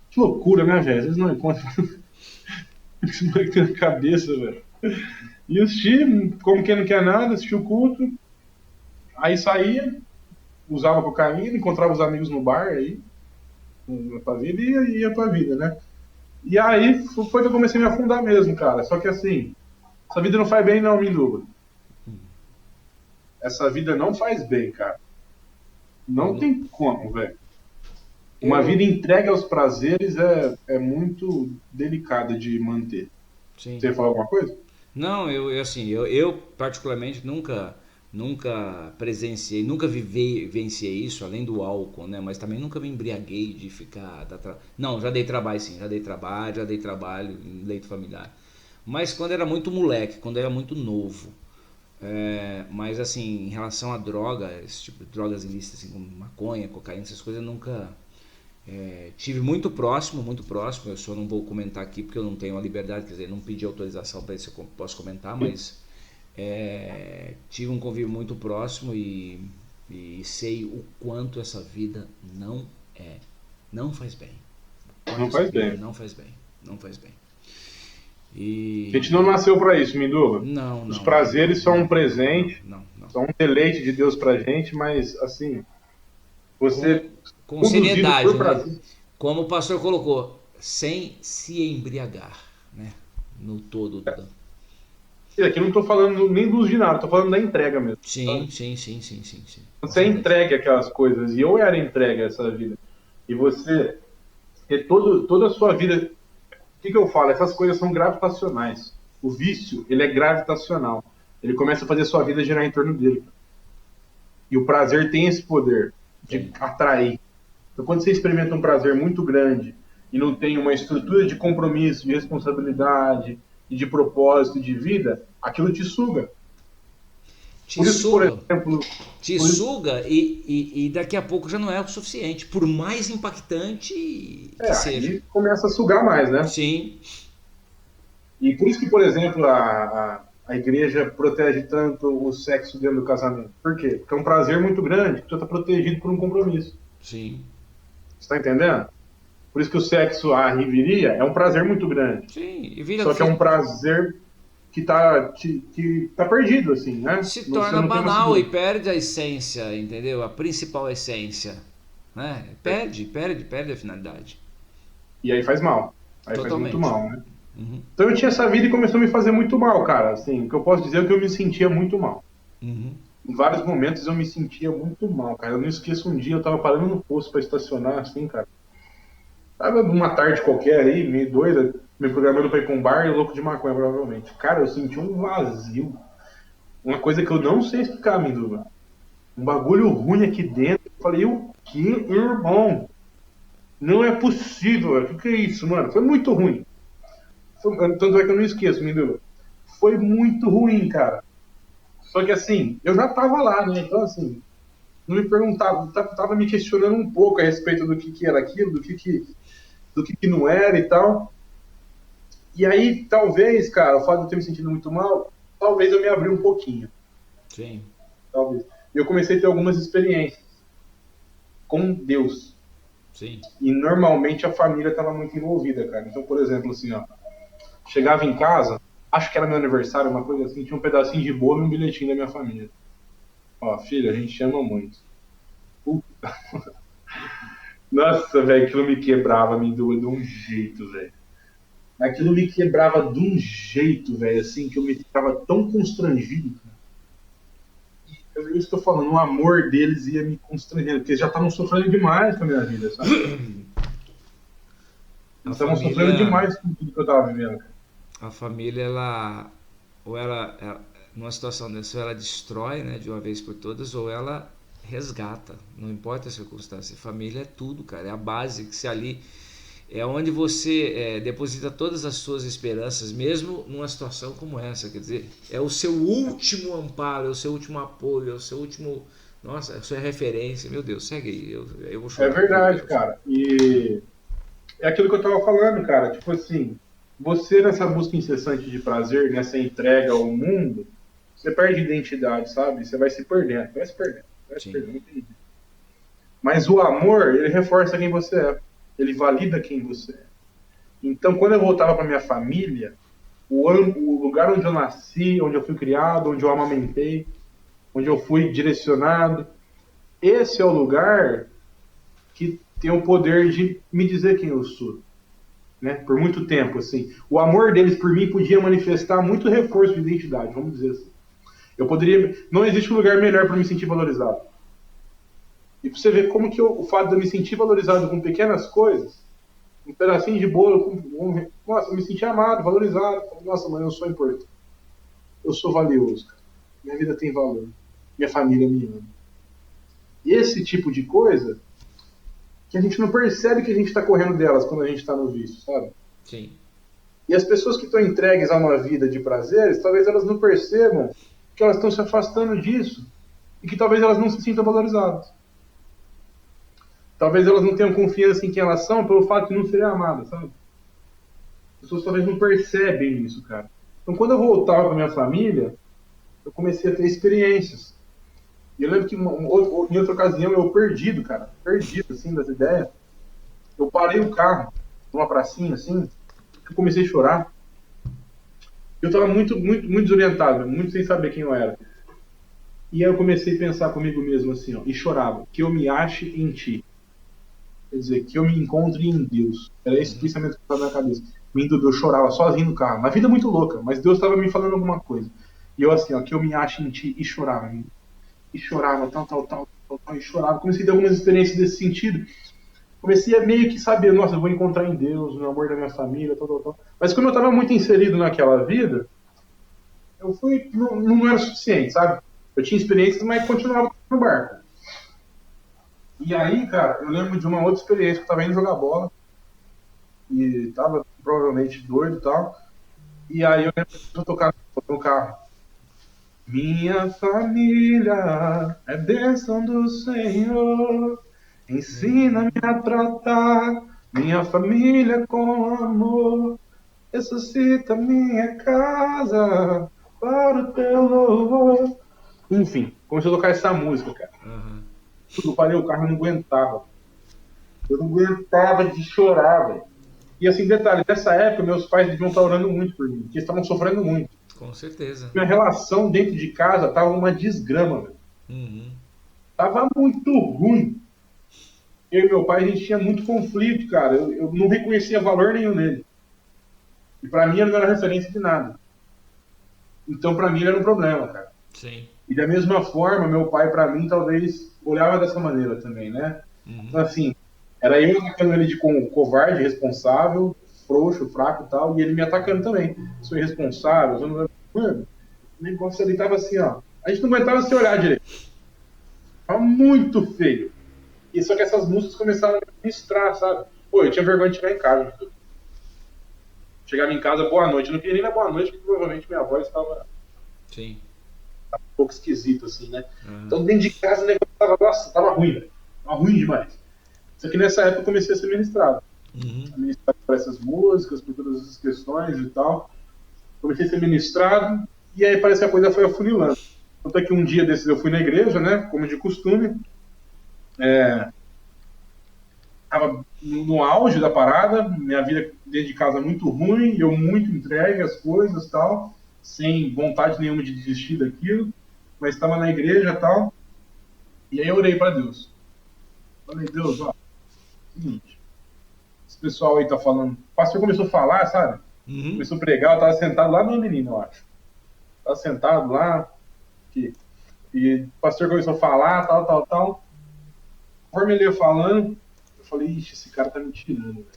Que loucura, né, velho? Às vezes não encontram isso não tem na cabeça, velho. E eu assisti, como quem não quer nada, assisti o culto, aí saía, usava cocaína, encontrava os amigos no bar aí, pra vida e ia pra vida, né? E aí foi que eu comecei a me afundar mesmo, cara. Só que assim, essa vida não faz bem não, Minduba. Essa vida não faz bem, cara. Não tem como, velho. Uma vida entregue aos prazeres é muito delicada de manter. Sim. Você ia falar alguma coisa? Não, eu particularmente nunca presenciei, nunca vivenciei isso, além do álcool, né? Mas também nunca me embriaguei de ficar... Não, já dei trabalho sim, já dei trabalho em leito familiar. Mas quando era muito moleque, quando era muito novo. Mas assim, em relação a droga, esse tipo de drogas ilícitas, assim, como maconha, cocaína, essas coisas, eu nunca... tive muito próximo, eu só não vou comentar aqui porque eu não tenho a liberdade, quer dizer, não pedi autorização para isso, eu posso comentar, mas tive um convívio muito próximo e sei o quanto essa vida não faz bem. Não faz bem. Não faz bem. E... A gente não nasceu para isso, Minduba. Não. Os prazeres são um presente, não. são um deleite de Deus pra gente, mas assim, você... Com seriedade, né? Como o pastor colocou, sem se embriagar, né? No todo. Aqui eu não estou falando nem do uso de nada, estou falando da entrega mesmo. Sim. Você entrega aquelas coisas, e eu era entregue a essa vida. E você ter toda a sua vida... O que eu falo? Essas coisas são gravitacionais. O vício, ele é gravitacional. Ele começa a fazer a sua vida girar em torno dele. E o prazer tem esse poder de atrair. Então, quando você experimenta um prazer muito grande e não tem uma estrutura de compromisso, de responsabilidade e de propósito de vida, aquilo te suga. Te suga, te suga e daqui a pouco já não é o suficiente, por mais impactante que seja. Aí começa a sugar mais, né? Sim. E por isso que, por exemplo, a igreja protege tanto o sexo dentro do casamento. Por quê? Porque é um prazer muito grande, que tu está protegido por um compromisso. Sim. Você está entendendo? Por isso que o sexo, a riveria, é um prazer muito grande. Sim. Só que é um prazer que tá perdido, assim, né? Se torna banal e perde a essência, entendeu? A principal essência, né? Perde a finalidade. E aí faz mal. Aí Totalmente. Faz muito mal, né? Uhum. Então eu tinha essa vida e começou a me fazer muito mal, cara. Assim, o que eu posso dizer é que eu me sentia muito mal. Uhum. Em vários momentos eu me sentia muito mal, cara. Eu não esqueço um dia, eu tava parando no posto para estacionar, assim, cara. Tava numa tarde qualquer aí, meio doida, me programando pra ir pra um bar e louco de maconha, provavelmente. Cara, eu senti um vazio. Uma coisa que eu não sei explicar, Minduba. Um bagulho ruim aqui dentro. Eu falei, o que, irmão? Não é possível, o que é isso, mano? Foi muito ruim. Tanto é que eu não esqueço, Minduba. Foi muito ruim, cara. Só que assim, eu já tava lá, né? Então assim, não me perguntava, tava me questionando um pouco a respeito do que era aquilo, do que não era e tal. E aí, talvez, cara, o fato de eu ter me sentido muito mal, talvez eu me abri um pouquinho. Sim. Talvez. E eu comecei a ter algumas experiências com Deus. Sim. E normalmente a família estava muito envolvida, cara. Então, por exemplo, assim, ó, chegava em casa, acho que era meu aniversário, uma coisa assim, tinha um pedacinho de bolo e um bilhetinho da minha família. Ó, filha, a gente te ama muito. Puta. Nossa, velho, aquilo me quebrava, me doa de um jeito, velho. Aquilo me quebrava de um jeito, velho, assim, que eu me ficava tão constrangido, cara. Eu estou falando, o amor deles ia me constrangendo, porque eles já estavam sofrendo demais com a minha vida, sabe? Eles estavam sofrendo demais com tudo que eu estava vivendo, cara. A família, ela, numa situação dessa, ela destrói, né, de uma vez por todas, ou ela resgata, não importa a circunstância. Família é tudo, cara, é a base que se ali é onde você deposita todas as suas esperanças, mesmo numa situação como essa. Quer dizer, é o seu último amparo, é o seu último apoio, é o seu último... Nossa, é a sua referência. Meu Deus, segue aí, eu vou chorar. É verdade, cara. E é aquilo que eu tava falando, cara. Tipo assim, você nessa busca incessante de prazer, nessa entrega ao mundo, você perde identidade, sabe? Você vai se perdendo, vai se perdendo, não tem jeito. Mas o amor, ele reforça quem você é. Ele valida quem você é. Então, quando eu voltava para minha família, o lugar onde eu nasci, onde eu fui criado, onde eu amamentei, onde eu fui direcionado, esse é o lugar que tem o poder de me dizer quem eu sou, né? Por muito tempo, assim. O amor deles por mim podia manifestar muito reforço de identidade, vamos dizer assim. Não existe um lugar melhor para me sentir valorizado. E pra você ver como que o fato de eu me sentir valorizado com pequenas coisas, um pedacinho de bolo, nossa, eu me senti amado, valorizado. Nossa, mãe, eu sou importante. Eu sou valioso, cara. Minha vida tem valor. Minha família me ama. E esse tipo de coisa que a gente não percebe que a gente está correndo delas quando a gente está no vício, sabe? Sim. E as pessoas que estão entregues a uma vida de prazeres, talvez elas não percebam que elas estão se afastando disso e que talvez elas não se sintam valorizadas. Talvez elas não tenham confiança em quem elas são pelo fato de não serem amadas, sabe? As pessoas talvez não percebem isso, cara. Então, quando eu voltava para minha família, eu comecei a ter experiências. E eu lembro que em outra ocasião eu perdido, assim, das ideias. Eu parei o carro numa pracinha, assim, que eu comecei a chorar. Eu estava muito, muito, muito desorientado, muito sem saber quem eu era. E aí eu comecei a pensar comigo mesmo assim, ó, e chorava, que eu me ache em ti. Quer dizer, que eu me encontre em Deus. Era esse pensamento que estava na minha cabeça. Eu chorava sozinho no carro. Uma vida muito louca, mas Deus estava me falando alguma coisa. E eu assim, ó, que eu me ache em ti, e chorava. E chorava, tal, e chorava. Comecei a ter algumas experiências desse sentido. Comecei a meio que saber, nossa, eu vou encontrar em Deus, no amor da minha família, tal. Mas como eu estava muito inserido naquela vida, eu fui, não era suficiente, sabe? Eu tinha experiências, mas continuava no barco. E aí, cara, eu lembro de uma outra experiência, que eu tava indo jogar bola, e tava provavelmente doido e tal, e aí eu lembro de eu tocar no carro. Minha família é bênção do Senhor, ensina-me a tratar minha família com amor, ressuscita minha casa para o teu louvor. Enfim, começou a tocar essa música, cara. Uhum. Eu parei o carro, eu não aguentava. Eu não aguentava de chorar, velho. E assim, detalhe, nessa época meus pais deviam estar orando muito por mim, porque eles estavam sofrendo muito. Com certeza. Minha relação dentro de casa tava uma desgrama, velho. Uhum. Tava muito ruim. Eu e meu pai, a gente tinha muito conflito, cara. Eu não reconhecia valor nenhum nele. E pra mim ele não era referência de nada. Então pra mim ele era um problema, cara. Sim. E da mesma forma, meu pai pra mim talvez olhava dessa maneira também, né? Uhum. Então assim, era eu atacando ele de covarde, irresponsável, frouxo, fraco e tal, e ele me atacando também. Sou irresponsável, eu não... Mano, o negócio ali tava assim, ó. A gente não aguentava se olhar direito. Tava muito feio. E só que essas músicas começaram a me ministrar, sabe? Pô, eu tinha vergonha de chegar em casa. Chegava em casa, boa noite. Eu não queria nem dar boa noite, porque provavelmente minha voz estava Sim. um pouco esquisita, assim, né? Uhum. Então dentro de casa o negócio tava, nossa, tava ruim, velho. Tava ruim demais. Só que nessa época eu comecei a ser ministrado. Uhum. Ministrado por essas músicas, por todas essas questões e tal. Comecei a ser ministrado, e aí parece que a coisa foi afunilando. Tanto é que um dia desses eu fui na igreja, né? Como de costume. Tava no auge da parada, minha vida dentro de casa muito ruim, eu muito entregue às coisas tal, sem vontade nenhuma de desistir daquilo, mas estava na igreja tal, e aí eu orei para Deus. Falei, Deus, ó, seguinte, esse pessoal aí tá falando, o pastor começou a falar, sabe? Uhum. Começou a pregar, eu tava sentado lá no menino, eu acho. Tava sentado lá, e o pastor começou a falar, tal. Conforme ele ia falando, eu falei, ixi, esse cara tá me tirando, velho.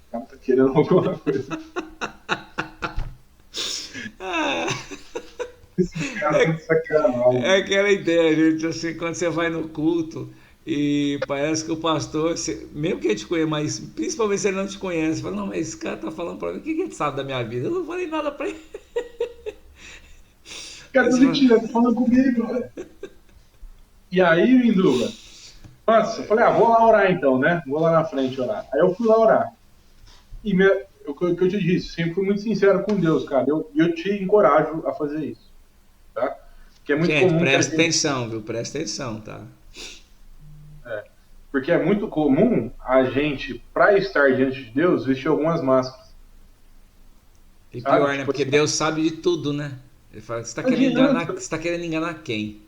O cara tá querendo alguma coisa. Esse cara tá de sacanagem. É aquela ideia, gente, assim, quando você vai no culto e parece que o pastor, mesmo que ele te conheça, mas principalmente se ele não te conhece, fala, não, mas esse cara tá falando pra mim, o que ele sabe da minha vida? Eu não falei nada pra ele. O cara tá me tirando, tá falando comigo, velho. E aí, Minduba, nossa, eu falei, vou lá orar então, né? Vou lá na frente orar. Aí eu fui lá orar. E o que eu te disse, sempre fui muito sincero com Deus, cara. Eu te encorajo a fazer isso, tá? Que é muito Gente, comum. presta atenção, viu? Presta atenção, tá? Porque é muito comum a gente, pra estar diante de Deus, vestir algumas máscaras. E Sabe? pior, né? Tipo Porque assim, Deus sabe de tudo, né? Ele fala, você tá não querendo adianta. enganar, você tá querendo enganar quem?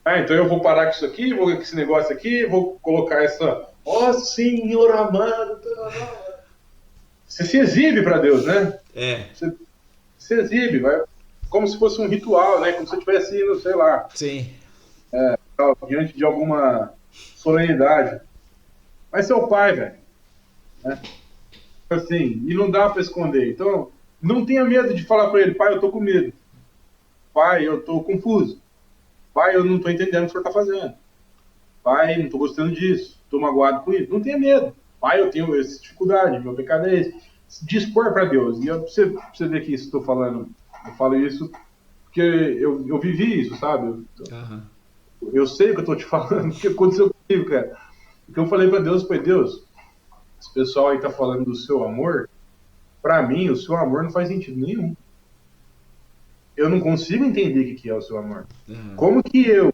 Então eu vou parar com isso aqui, vou com esse negócio aqui, vou colocar essa. Ó Senhor amado. Você se exibe para Deus, né? É, Você se exibe, vai como se fosse um ritual, né? Como se você estivesse indo, sei lá, sim. diante de alguma solenidade. Mas seu pai, velho, né? Assim, e não dá para esconder. Então, não tenha medo de falar para ele, pai, eu tô com medo. Pai, eu tô confuso. Pai, eu não tô entendendo o que o senhor tá fazendo. Pai, não tô gostando disso. Tô magoado com isso. Não tenha medo. Pai, eu tenho essa dificuldade, meu pecado é esse. Dispor para Deus. E pra você ver que isso estou falando, eu falo isso porque eu vivi isso, sabe? Uhum. Eu sei o que eu tô te falando, o que aconteceu comigo, cara. Porque eu falei para Deus, foi Deus, esse pessoal aí tá falando do seu amor, para mim o seu amor não faz sentido nenhum. Eu não consigo entender o que é o seu amor. Uhum. Como que eu,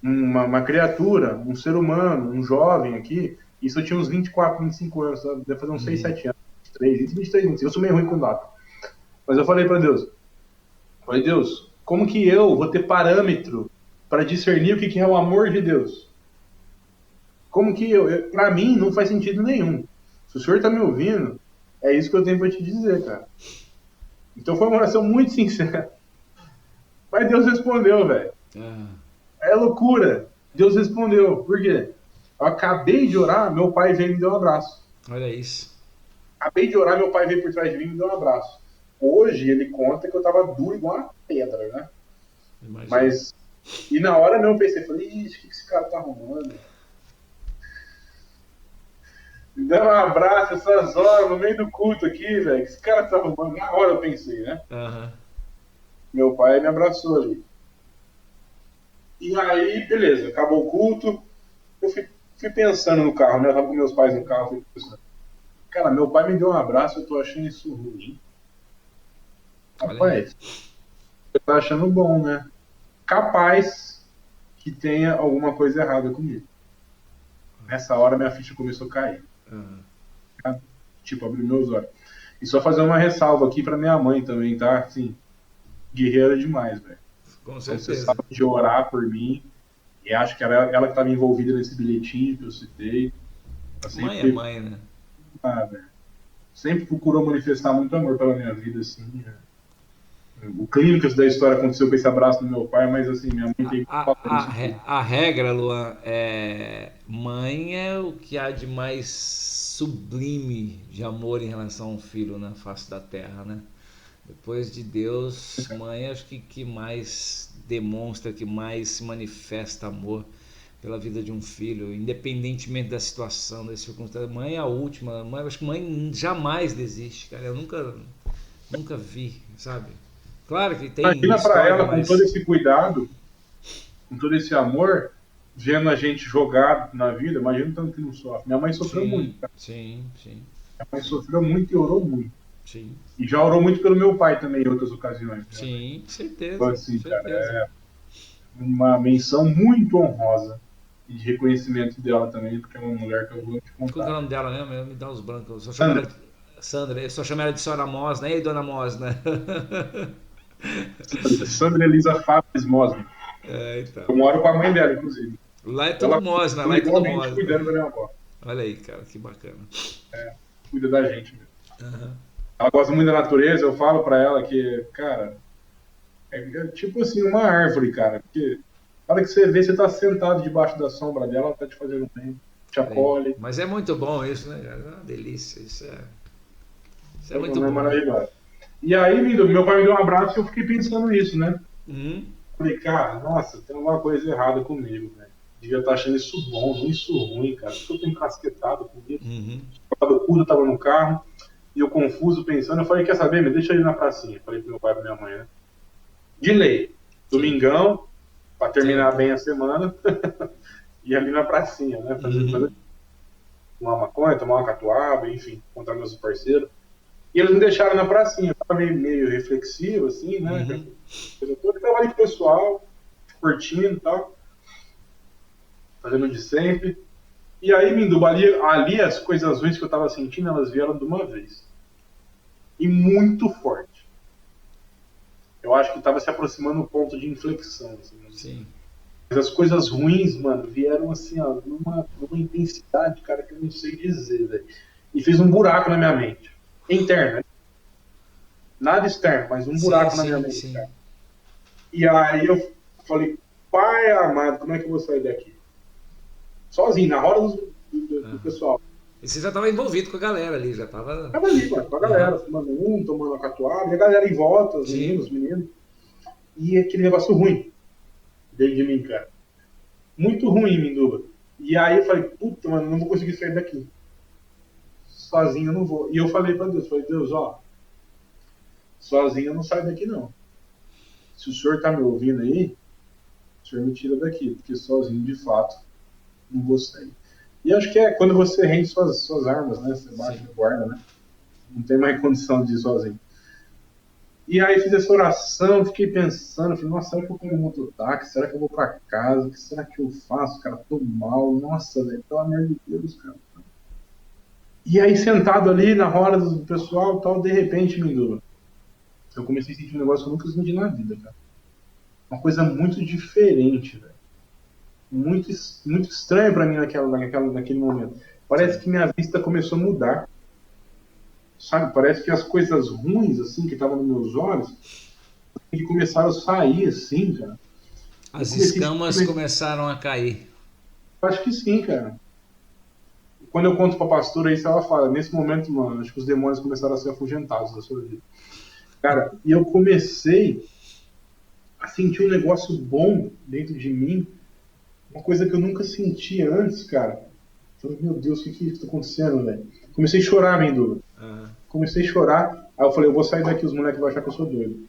uma criatura, um ser humano, um jovem aqui, isso eu tinha uns 24, 25 anos, sabe? Deve fazer uns 6, 7 anos, 23, 25, eu sou meio ruim com data. Mas eu falei para Deus, como que eu vou ter parâmetro para discernir o que é o amor de Deus? Como que para mim não faz sentido nenhum. Se o senhor tá me ouvindo, é isso que eu tenho para te dizer, cara. Então foi uma oração muito sincera. Mas Deus respondeu, velho. Uhum. É loucura. Deus respondeu. Por quê? Eu acabei de orar, meu pai veio e me deu um abraço. Olha isso. Acabei de orar, meu pai veio por trás de mim e me deu um abraço. Hoje ele conta que eu tava duro igual uma pedra, né? Imagina. Mas, e na hora mesmo eu pensei, falei, ixi, o que esse cara tá arrumando? Me dá um abraço essas horas, no meio do culto aqui, velho, que esse cara tá arrumando? Na hora eu pensei, né? Aham. Meu pai me abraçou ali. E aí, beleza, acabou o culto, eu fui pensando no carro, né? Eu tava com meus pais no carro, fui pensando, cara, meu pai me deu um abraço, eu tô achando isso ruim. Olha aí. Rapaz, eu tô achando bom, né? Capaz que tenha alguma coisa errada comigo. Nessa hora minha ficha começou a cair. Aham. Tipo, abrir meus olhos. E só fazer uma ressalva aqui pra minha mãe também, tá? Assim, guerreira demais, velho. Com Então você certeza. sabe de orar por mim. E acho que ela que estava envolvida nesse bilhetinho que eu citei. Ela Mãe é sempre, mãe, né? velho, sempre procurou manifestar muito amor pela minha vida, assim. Né? O clínicas da história aconteceu com esse abraço do meu pai, mas assim, minha mãe tem A regra, Luan, é mãe é o que há de mais sublime de amor em relação a um filho na face da terra, né? Depois de Deus, mãe acho que mais demonstra, que mais se manifesta amor pela vida de um filho, independentemente da situação, das circunstâncias. Mãe é a última, mãe, acho que mãe jamais desiste, cara. Eu nunca vi, sabe? Claro que tem Imagina pra história, ela, com todo mas esse cuidado, com todo esse amor, vendo a gente jogado na vida, imagina o tanto que não sofre. Minha mãe sofreu sim, muito, cara. sim, sim, Minha mãe sofreu muito e orou muito. sim, E já orou muito pelo meu pai também em outras ocasiões. Né? sim, Então, certeza, assim, cara, certeza. uma menção muito honrosa e de reconhecimento dela também, porque é uma mulher que eu vou te Qual que é o contar. nome dela mesmo? Me dá os brancos. Eu só chamo ela Sandra, de Sandra, eu só chamo ela de Senhora Mosna. Ei, Dona Mosna. Sandra Elisa Fábio Mosna. É, então. Eu moro com a mãe dela, inclusive. Lá é tudo Ela Mosna, lá continua é tudo igualmente Mosna. cuidando da minha avó. Olha aí, cara, que bacana. Cuida da gente mesmo. Aham. Ela gosta muito da natureza, eu falo pra ela que, cara, é tipo assim, uma árvore, cara. Porque na hora que você vê, você tá sentado debaixo da sombra dela, ela tá te fazendo bem, te Olha aí. acolhe. Mas é muito bom isso, né, cara? É uma delícia. Isso é É muito uma bom. maravilhosa. E aí, meu pai me deu um abraço e eu fiquei pensando nisso, né? Uhum. Falei, cara, nossa, tem alguma coisa errada comigo, velho. Devia estar achando isso bom, não isso ruim, cara. Por que eu tô encasquetado com isso? Uhum. Eu tava curto, eu tava no carro, e eu confuso, pensando, eu falei, quer saber, me deixa aí na pracinha. Falei pro meu pai e pra minha mãe, né? De lei, Sim. domingão, pra terminar Certo. bem a semana, e ali na pracinha, né? Uhum. Tomar uma maconha, tomar uma catuaba, enfim, encontrar meus parceiros. E eles me deixaram na pracinha, eu tava meio reflexivo, assim, né? Uhum. Coisa toda, eu tava ali com o pessoal, curtindo e tal, fazendo o de sempre. E aí, Minduba, ali as coisas ruins que eu tava sentindo, elas vieram de uma vez. E muito forte. Eu acho que tava se aproximando do ponto de inflexão, assim, né? Sim. Mas as coisas ruins, mano, vieram assim, ó, numa intensidade, cara, que eu não sei dizer, velho. E fez um buraco na minha mente. Interno, né? Nada externo, mas um Sim, buraco na minha sim, mente, sim. cara. E aí eu falei, pai amado, como é que eu vou sair daqui? Sozinho, na roda do Aham. pessoal. E você já estava envolvido com a galera ali, já estava. Tava ali, mano, com a Aham. galera, fumando tomando uma catuaba, e a galera em volta, Sim. os meninos. E aquele negócio ruim dentro de mim, cara. Muito ruim, Minduba. E aí eu falei, puta, mano, não vou conseguir sair daqui. Sozinho eu não vou. E eu falei pra Deus, Deus, ó, sozinho eu não saio daqui não. Se o senhor tá me ouvindo aí, o senhor me tira daqui, porque sozinho, de fato, não vou sair. E acho que é quando você rende suas armas, né? Você baixa Sim. a guarda, né? Não tem mais condição de ir sozinho. E aí fiz essa oração, fiquei pensando, falei, nossa, será que eu pego um mototáxi? Será que eu vou pra casa? O que será que eu faço, cara? Tô mal, nossa, velho, pelo amor de Deus, cara. E aí, sentado ali na roda do pessoal tal, de repente, Minduba, eu comecei a sentir um negócio que eu nunca senti na vida, cara. Uma coisa muito diferente, velho. Muito, muito estranho pra mim naquele momento. Parece Sim. que minha vista começou a mudar. Sabe? Parece que as coisas ruins, assim, que estavam nos meus olhos, que começaram a sair, assim, cara. Eu As comecei a escamas sentir. começaram a cair. Eu acho que sim, cara. Quando eu conto pra pastora isso, ela fala, nesse momento, mano, acho que os demônios começaram a ser afugentados da sua vida. Cara, e eu comecei a sentir um negócio bom dentro de mim, uma coisa que eu nunca senti antes, cara. Falei, meu Deus, o que está acontecendo, velho? Comecei a chorar, Mendoza. Aham. Comecei a chorar. Aí eu falei, eu vou sair daqui, os moleques vão achar que eu sou doido.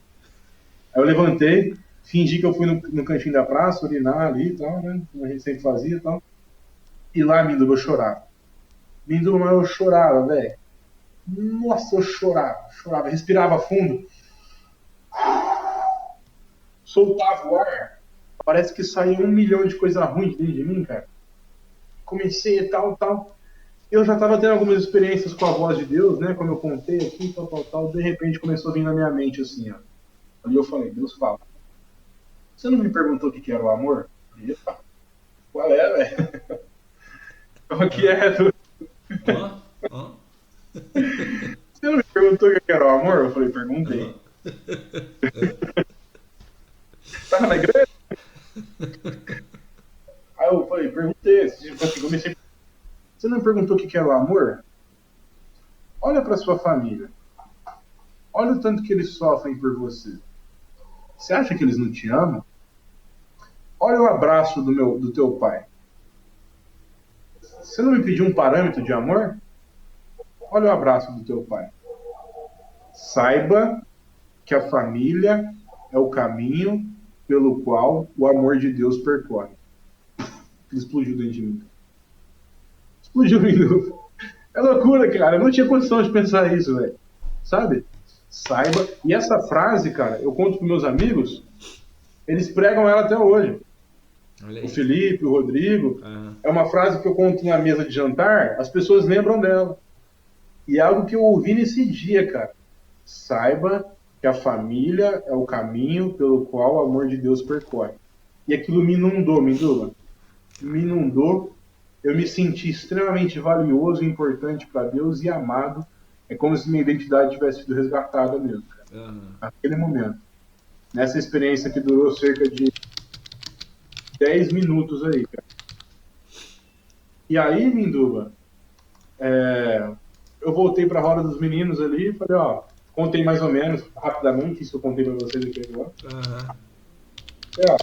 Aí eu levantei, fingi que eu fui no cantinho da praça, urinar ali e tal, né? Como a gente sempre fazia e tal. E lá, Mendoza, eu chorava. Mendoza, mas eu chorava, velho. Nossa, eu chorava. Respirava fundo, soltava o ar. Parece que saía 1 milhão de coisa ruim dentro de mim, cara. Comecei e tal. Eu já estava tendo algumas experiências com a voz de Deus, né? Como eu contei aqui, tal. De repente começou a vir na minha mente assim, ó. Ali eu falei, Deus fala. Você não me perguntou o que era o amor? Eita, qual é, velho? Qual que é? Ó, ó. Você não me perguntou o que era o amor? Eu falei, perguntei. Tava na igreja? Aí eu falei, perguntei. Comecei. Você não me perguntou o que era o amor? Olha para sua família. Olha o tanto que eles sofrem por você. Você acha que eles não te amam? Olha o abraço do teu pai. Você não me pediu um parâmetro de amor? Olha o abraço do teu pai. Saiba que a família é o caminho pelo qual o amor de Deus percorre. Ele explodiu dentro de mim. Explodiu em mim. É loucura, cara. Eu não tinha condição de pensar isso, velho. Sabe? Saiba. E essa frase, cara, eu conto para meus amigos, eles pregam ela até hoje. O Felipe, o Rodrigo. Uhum. É uma frase que eu conto na mesa de jantar, as pessoas lembram dela. E é algo que eu ouvi nesse dia, cara. Saiba que a família é o caminho pelo qual o amor de Deus percorre. E aquilo me inundou, Mendoza. Me inundou. Eu me senti extremamente valioso e importante para Deus e amado. É como se minha identidade tivesse sido resgatada mesmo, cara. Uhum. Naquele momento. Nessa experiência que durou cerca de 10 minutos aí, cara. E aí, Minduba, eu voltei para a roda dos meninos ali e falei, ó, contei mais ou menos, rapidamente, isso que eu contei para vocês aqui agora. Uhum.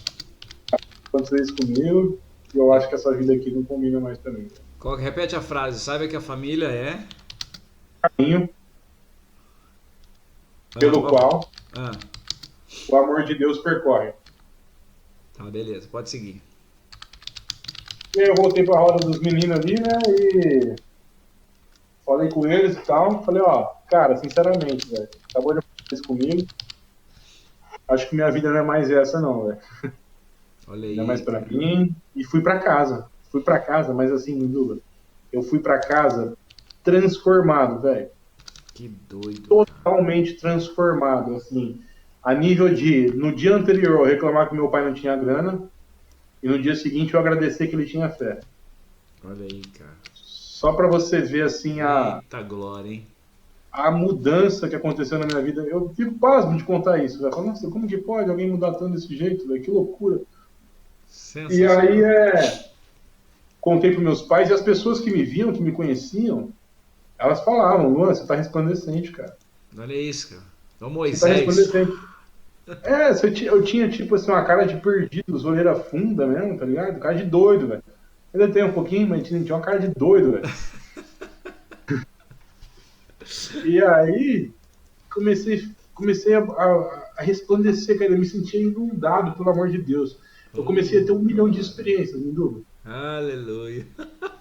Aconteceu isso comigo, e eu acho que essa vida aqui não combina mais também. Repete a frase, saiba que a família é... caminho pelo qual o amor de Deus percorre. Tá, beleza, pode seguir. E aí eu voltei pra roda dos meninos ali, né, e falei com eles e tal, falei, ó, cara, sinceramente, velho, acabou de acontecer isso comigo, acho que minha vida não é mais essa não, velho. Olha aí. Não é mais pra mim, e fui pra casa, mas assim, Minduba, eu fui pra casa transformado, velho. Que doido. Totalmente transformado, assim, a nível de, no dia anterior, eu reclamar que meu pai não tinha grana, e no dia seguinte eu agradecer que ele tinha fé. Olha aí, cara. Só pra você ver, assim, Eita glória, hein? A mudança que aconteceu na minha vida. Eu fico pasmo de contar isso, velho. Nossa, como que pode alguém mudar tanto desse jeito, velho? Que loucura. E aí, contei pros meus pais, e as pessoas que me viam, que me conheciam, elas falavam, Luan, você tá resplandecente, cara. Olha isso, cara. Então, Moisés. Você tá resplandecente. Eu tinha, tipo assim, uma cara de perdido, olheira funda mesmo, tá ligado? Cara de doido, velho. Ainda tem um pouquinho, mas tinha uma cara de doido, velho. E aí, comecei a resplandecer, cara. Eu me sentia inundado, pelo amor de Deus. Eu comecei a ter 1 milhão de experiências, Minduba. Aleluia.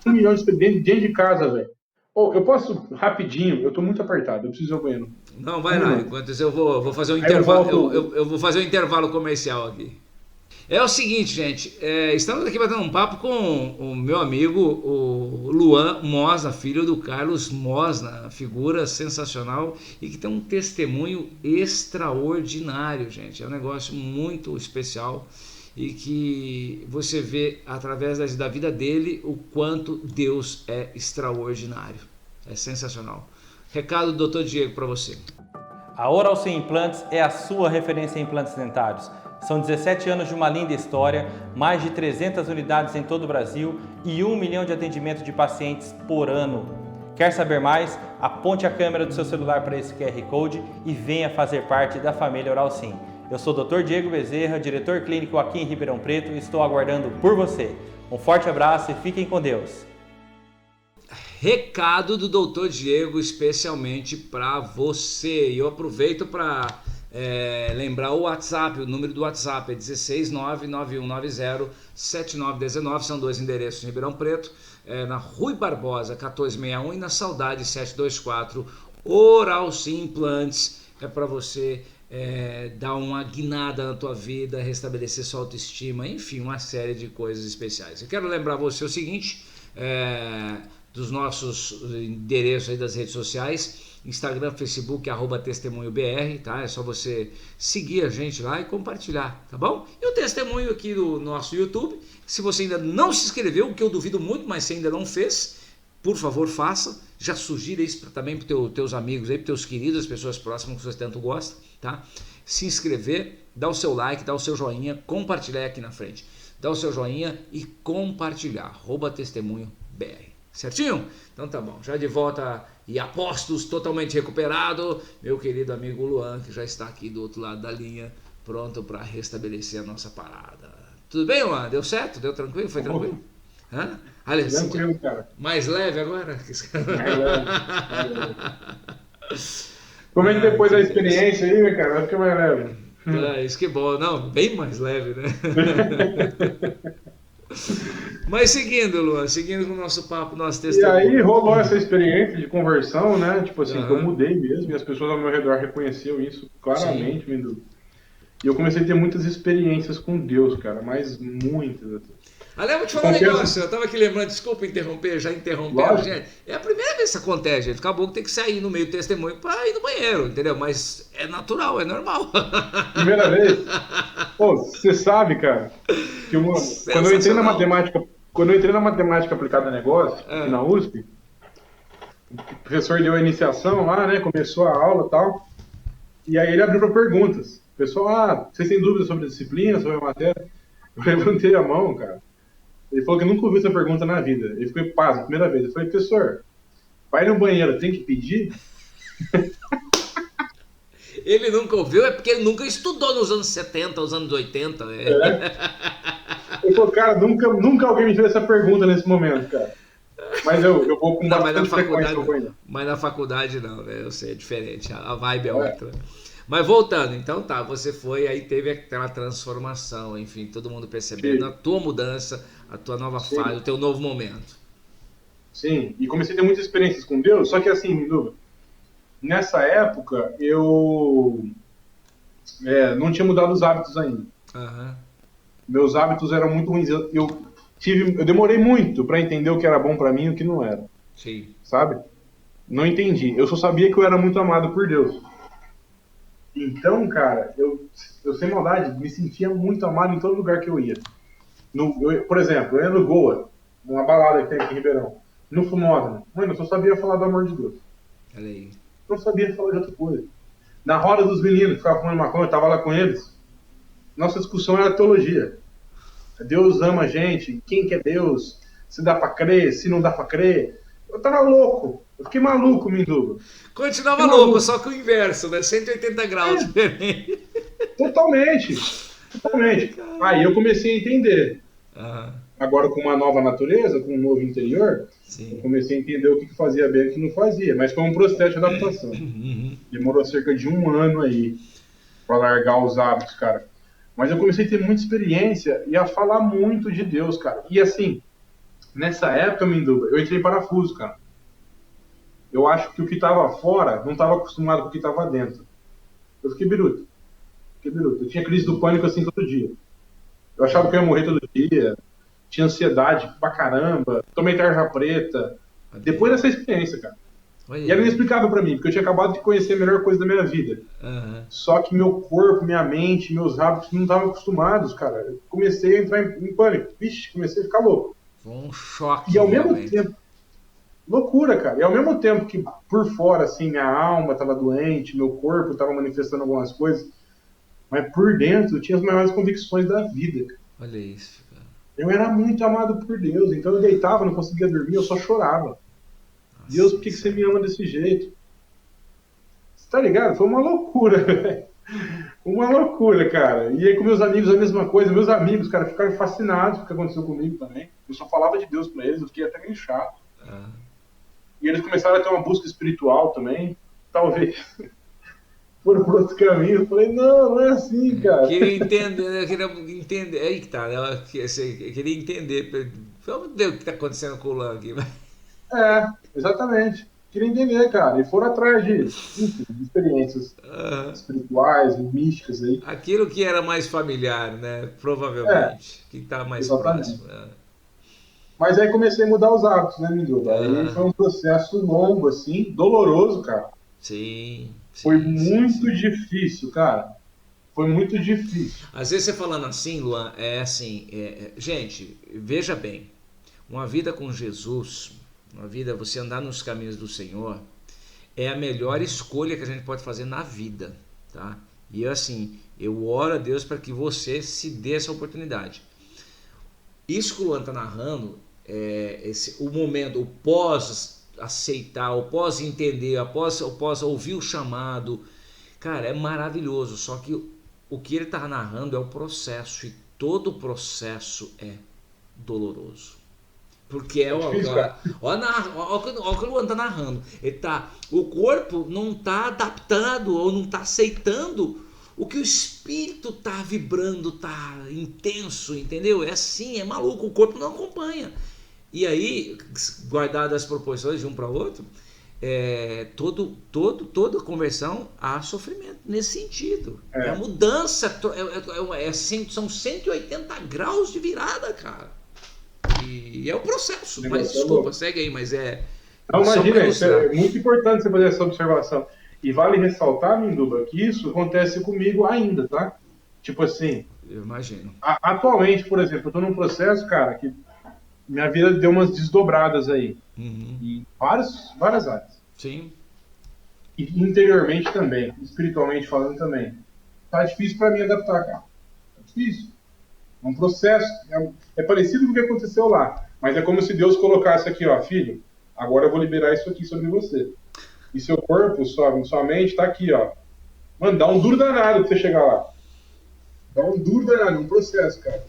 1 milhão de experiências dentro de casa, velho. Eu posso, rapidinho, eu tô muito apertado, eu preciso ir ao banheiro. Não, vai lá, enquanto isso eu vou fazer um intervalo. Eu vou fazer um intervalo comercial aqui. É o seguinte, gente, estamos aqui batendo um papo com o meu amigo, o Luan Mosna, filho do Carlos Mosna, figura sensacional e que tem um testemunho extraordinário, gente. É um negócio muito especial e que você vê através da vida dele o quanto Deus é extraordinário. É sensacional. Recado do Dr. Diego para você. A Oral Sem Implantes é a sua referência em implantes dentários. São 17 anos de uma linda história, mais de 300 unidades em todo o Brasil e 1 milhão de atendimentos de pacientes por ano. Quer saber mais? Aponte a câmera do seu celular para esse QR Code e venha fazer parte da família Oral Sim. Eu sou o Dr. Diego Bezerra, diretor clínico aqui em Ribeirão Preto e estou aguardando por você. Um forte abraço e fiquem com Deus. Recado do Dr. Diego especialmente para você. E eu aproveito para lembrar o WhatsApp, o número do WhatsApp é 16991907919, são 2 endereços em Ribeirão Preto, na Rui Barbosa 1461 e na Saudade 724, Oral Sim Implantes, é para você dar uma guinada na tua vida, restabelecer sua autoestima, enfim, uma série de coisas especiais. Eu quero lembrar você o seguinte, dos nossos endereços aí das redes sociais, Instagram, Facebook, @testemunhobr, tá? É só você seguir a gente lá e compartilhar, tá bom? E o testemunho aqui do nosso YouTube, se você ainda não se inscreveu, o que eu duvido muito, mas se ainda não fez, por favor, faça. Já sugira isso também para os teus amigos aí, para teus queridos, as pessoas próximas que você tanto gosta, tá? Se inscrever, dá o seu like, dá o seu joinha, compartilhar aqui na frente. Dá o seu joinha e compartilhar, @testemunhobr. Certinho? Então tá bom, já de volta e apostos totalmente recuperado, meu querido amigo Luan, que já está aqui do outro lado da linha, pronto para restabelecer a nossa parada. Tudo bem, Luan? Deu certo? Deu tranquilo? Foi tranquilo? Hã? Olha, Tranquilo, cara. Mais leve agora? Mais leve. Comente depois da experiência aí, cara, vai ficar mais leve. Isso que é bom. Não, bem mais leve, né? Mas seguindo, Luan, seguindo com o nosso papo, nosso testemunho. E aí rolou essa experiência de conversão, né? Tipo assim, que eu mudei mesmo, e as pessoas ao meu redor reconheciam isso claramente, Mindu. E eu comecei a ter muitas experiências com Deus, cara, mas muitas. Aliás, eu vou te falar um negócio, eu tava aqui lembrando, desculpa interromper, já interromperam, gente. É a primeira vez que isso acontece, gente. Acabou que tem que sair no meio do testemunho pra ir no banheiro, entendeu? Mas é natural, é normal. Primeira vez? Pô, você sabe, cara, que quando eu entrei na matemática aplicada a negócio, aqui na USP, o professor deu a iniciação lá, né? Começou a aula e tal. E aí ele abriu para perguntas. O pessoal, vocês têm dúvidas sobre a disciplina, sobre a matéria? Eu levantei a mão, cara. Ele falou que nunca ouviu essa pergunta na vida. Ele ficou em paz, a primeira vez. Eu falei, professor, vai no banheiro, tem que pedir? Ele nunca ouviu, é porque ele nunca estudou nos anos 70, nos anos 80. Ele falou, cara, nunca alguém me fez essa pergunta nesse momento, cara. Mas eu vou com bastante frequência no banheiro. Mas na faculdade não, né? Eu sei, é diferente. A vibe é outra. Mas voltando, então tá, você foi, aí teve aquela transformação, enfim, todo mundo percebendo a tua mudança, a tua nova fase, o teu novo momento. Sim, e comecei a ter muitas experiências com Deus, só que assim, Mindu, nessa época eu não tinha mudado os hábitos ainda. Meus hábitos eram muito ruins, eu demorei muito para entender o que era bom para mim e o que não era. Sim. Sabe? Não entendi, eu só sabia que eu era muito amado por Deus. Então, cara, eu sem maldade, me sentia muito amado em todo lugar que eu ia. Por exemplo, eu ia no Goa, uma balada que tem aqui em Ribeirão, no Fumódromo. Mano, eu só sabia falar do amor de Deus. Olha aí. Não sabia falar de outra coisa. Na roda dos meninos, que ficavam fumando maconha, eu tava lá com eles. Nossa discussão era teologia. Deus ama a gente, quem que é Deus? Se dá pra crer, se não dá pra crer. Eu tava louco. Eu fiquei maluco, Minduba. Continuava louco, só que o inverso, né? 180 graus diferente. Totalmente. Aí eu comecei a entender. Agora com uma nova natureza, com um novo interior, eu comecei a entender o que fazia bem e o que não fazia. Mas foi um processo de adaptação. Demorou cerca de 1 ano aí pra largar os hábitos, cara. Mas eu comecei a ter muita experiência e a falar muito de Deus, cara. E assim, nessa época, Minduba, eu entrei em parafuso, cara. Eu acho que o que estava fora não estava acostumado com o que estava dentro. Eu fiquei biruta. Eu tinha crise do pânico assim todo dia. Eu achava que eu ia morrer todo dia. Tinha ansiedade pra caramba. Tomei tarja preta. Depois dessa experiência, cara. E era inexplicável pra mim, porque eu tinha acabado de conhecer a melhor coisa da minha vida. Só que meu corpo, minha mente, meus hábitos não estavam acostumados, cara. Eu comecei a entrar em pânico. Vixe, comecei a ficar louco. Foi um choque. E ao mesmo tempo... Loucura, cara. E ao mesmo tempo que por fora, assim, minha alma estava doente, meu corpo estava manifestando algumas coisas, mas por dentro eu tinha as maiores convicções da vida. Olha isso, cara. Eu era muito amado por Deus, então eu deitava, não conseguia dormir, eu só chorava. Deus, por que você me ama desse jeito? Você tá ligado? Foi uma loucura, velho. Uma loucura, cara. E aí com meus amigos a mesma coisa. Meus amigos, cara, ficaram fascinados com o que aconteceu comigo também. Eu só falava de Deus pra eles, eu fiquei até meio chato. E eles começaram a ter uma busca espiritual também. Talvez foram por outro caminho. Eu falei, não, não é assim, cara. Queria entender, aí que tá, né? Queria entender. Vamos ver o que está acontecendo com o Lan aqui. É, exatamente. Queria entender, cara. E foram atrás de experiências espirituais, místicas aí. Aquilo que era mais familiar, né? Provavelmente. Que está mais exatamente. próximo. Mas aí comecei a mudar os hábitos, né, Minduba? Aí foi um processo longo, assim, doloroso, cara. Sim. Foi muito difícil, cara. Foi muito difícil. Às vezes você falando assim, Luan, gente, veja bem. Uma vida com Jesus, uma vida, você andar nos caminhos do Senhor, é a melhor escolha que a gente pode fazer na vida, tá? E assim, eu oro a Deus para que você se dê essa oportunidade. Isso que o Luan está narrando, o momento, o pós-aceitar, o pós-entender, o pós ouvir o chamado, cara, é maravilhoso. Só que o que ele está narrando é o processo, e todo o processo é doloroso. Porque olha o que o Luan está narrando. O corpo não está adaptado ou não está aceitando o que o espírito tá vibrando, tá intenso, entendeu? É assim, é maluco, o corpo não acompanha. E aí, guardadas as proporções de um para outro, toda conversão há sofrimento nesse sentido. É a mudança, são 180 graus de virada, cara. E é o processo. Mas desculpa, segue aí, mas Não, imagina, é muito importante você fazer essa observação. E vale ressaltar, Minduba, que isso acontece comigo ainda, tá? Tipo assim... Eu imagino. Atualmente, por exemplo, eu tô num processo, cara, que minha vida deu umas desdobradas aí. Em várias áreas. Sim. E interiormente também, espiritualmente falando também. Tá difícil pra mim adaptar, cara. Tá difícil. É um processo. É parecido com o que aconteceu lá. Mas é como se Deus colocasse aqui, ó, filho, agora eu vou liberar isso aqui sobre você. E seu corpo, sua mente tá aqui, ó. Mano, dá um duro danado pra você chegar lá. Dá um duro danado, um processo, cara.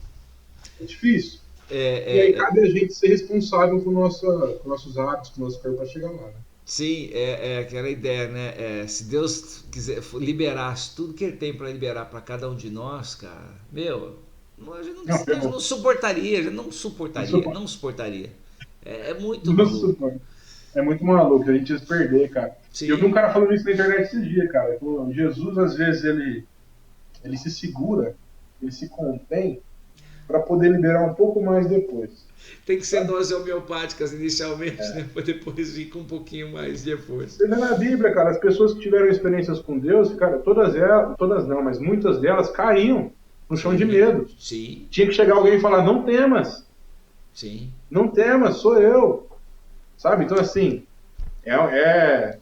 É difícil. E aí cabe a gente ser responsável por nossos hábitos, por nosso corpo pra chegar lá, né? Sim, é aquela ideia, né? Se Deus quiser liberasse tudo que Ele tem para liberar para cada um de nós, cara, a gente não suportaria, não suportaria. É muito maluco. É muito maluco, a gente ia se perder, cara. Sim. Eu vi um cara falando isso na internet esses dias, cara. Jesus, às vezes, ele se segura, ele se contém para poder liberar um pouco mais depois. Tem que ser doses homeopáticas inicialmente, né? Para depois vir com um pouquinho mais de força. Você vê na Bíblia, cara, as pessoas que tiveram experiências com Deus, cara, todas não, mas muitas delas caíam no chão de medo. Sim. Tinha que chegar alguém e falar, não temas. Sim. Não temas, sou eu. Sabe? Então, assim, é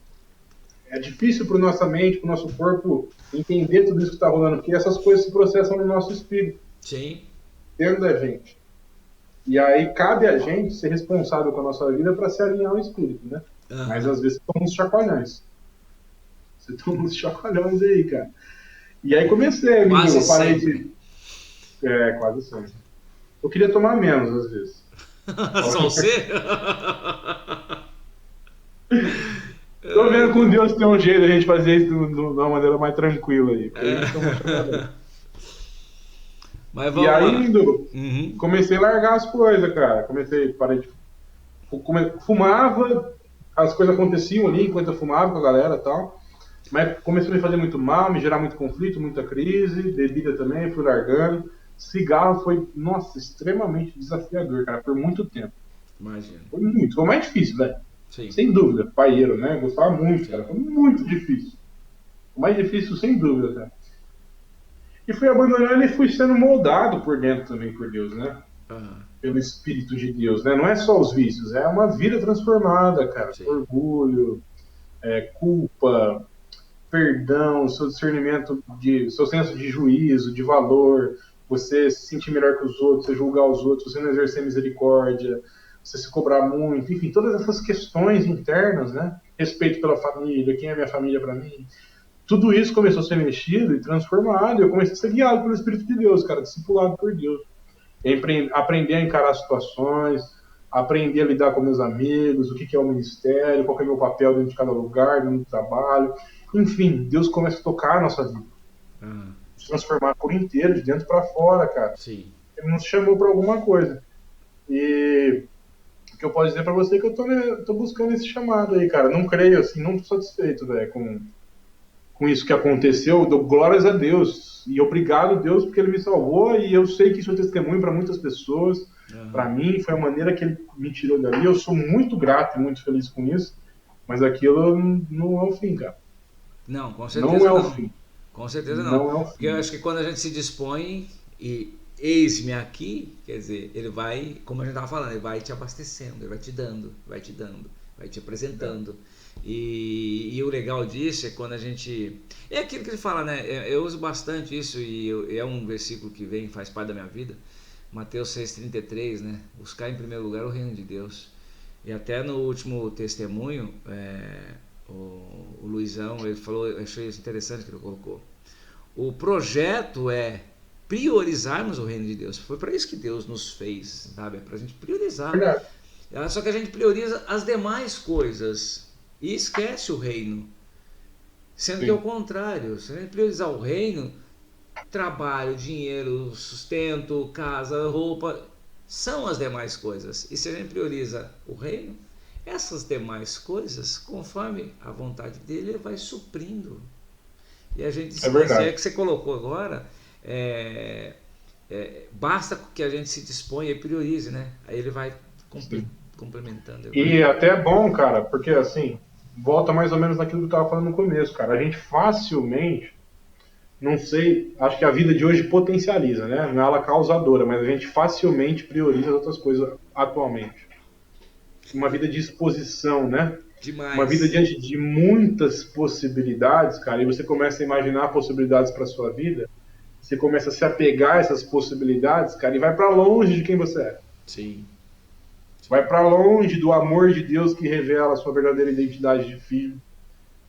difícil para nossa mente, para o nosso corpo entender tudo isso que está rolando, porque essas coisas se processam no nosso espírito. Sim. Dentro da gente. E aí cabe a gente ser responsável com a nossa vida para se alinhar ao espírito, né? Mas às vezes são uns chacoalhões. Você toma uns chacoalhões aí, cara. E aí comecei, amigo, eu parei de... quase sempre. Eu queria tomar menos, às vezes. Só você? Tô vendo com Deus tem um jeito de a gente fazer isso de uma maneira mais tranquila aí. Mas vamos e aí, lá. Comecei a largar as coisas, cara. Parei de... Fumava, as coisas aconteciam ali enquanto eu fumava com a galera e tal. Mas começou a me fazer muito mal, me gerar muito conflito, muita crise. Bebida também, fui largando. Cigarro foi, nossa, extremamente desafiador, cara, por muito tempo. Imagina. Foi o mais difícil, velho. Sim. Sem dúvida, paieiro, né? Gostava muito, cara. Foi muito difícil. O mais difícil, sem dúvida, cara. E fui abandonando e fui sendo moldado por dentro também por Deus, né? Pelo Espírito de Deus, né? Não é só os vícios, é uma vida transformada, cara. Sim. Orgulho, culpa, perdão, seu discernimento, seu senso de juízo, de valor, você se sentir melhor que os outros, você julgar os outros, você não exercer misericórdia, você se cobrar muito, enfim, todas essas questões internas, né? Respeito pela família, quem é minha família para mim. Tudo isso começou a ser mexido e transformado, e eu comecei a ser guiado pelo Espírito de Deus, cara, discipulado por Deus. Aprender a encarar situações, aprender a lidar com meus amigos, o que é o ministério, qual é o meu papel dentro de cada lugar, dentro do trabalho. Enfim, Deus começa a tocar a nossa vida. Se transformar por inteiro, de dentro para fora, cara. Sim. Ele nos chamou para alguma coisa. E o que eu posso dizer para você é que eu tô buscando esse chamado aí, cara. Não creio, assim, não tô satisfeito, velho, com isso que aconteceu. Eu dou glórias a Deus. E obrigado, Deus, porque Ele me salvou. E eu sei que isso é um testemunho para muitas pessoas. Para mim, foi a maneira que Ele me tirou dali. Eu sou muito grato e muito feliz com isso. Mas aquilo não é o fim, cara. Não, com certeza não. Não É o fim. Com certeza não. Não é o fim. Porque eu acho que quando a gente se dispõe e eis-me aqui, quer dizer, ele vai, como a gente estava falando, ele vai te abastecendo, ele vai te dando, vai te apresentando. E o legal disso é quando a gente... É aquilo que ele fala, né? Eu uso bastante isso e é um versículo que faz parte da minha vida. Mateus 6,33, né? Buscar em primeiro lugar o reino de Deus. E até no último testemunho, o Luizão, ele falou, eu achei isso interessante que ele colocou. O projeto é priorizarmos o reino de Deus. Foi para isso que Deus nos fez, sabe? É para a gente priorizar. Só que a gente prioriza as demais coisas e esquece o reino. Sendo que é o contrário. Se a gente priorizar o reino, trabalho, dinheiro, sustento, casa, roupa, são as demais coisas. E se a gente prioriza o reino, essas demais coisas, conforme a vontade dele, ele vai suprindo. E a gente, se é que você colocou agora, basta que a gente se disponha e priorize, né? Aí ele vai complementando. E até é bom, cara, porque assim, volta mais ou menos naquilo que eu estava falando no começo, cara. A gente facilmente, não sei, acho que a vida de hoje potencializa, né? Não é ela causadora, mas a gente facilmente prioriza outras coisas atualmente. Uma vida de exposição, né? Demais. Uma vida diante de muitas possibilidades, cara, e você começa a imaginar possibilidades para sua vida, você começa a se apegar a essas possibilidades, cara, e vai para longe de quem você é. Sim. Vai para longe do amor de Deus que revela a sua verdadeira identidade de filho.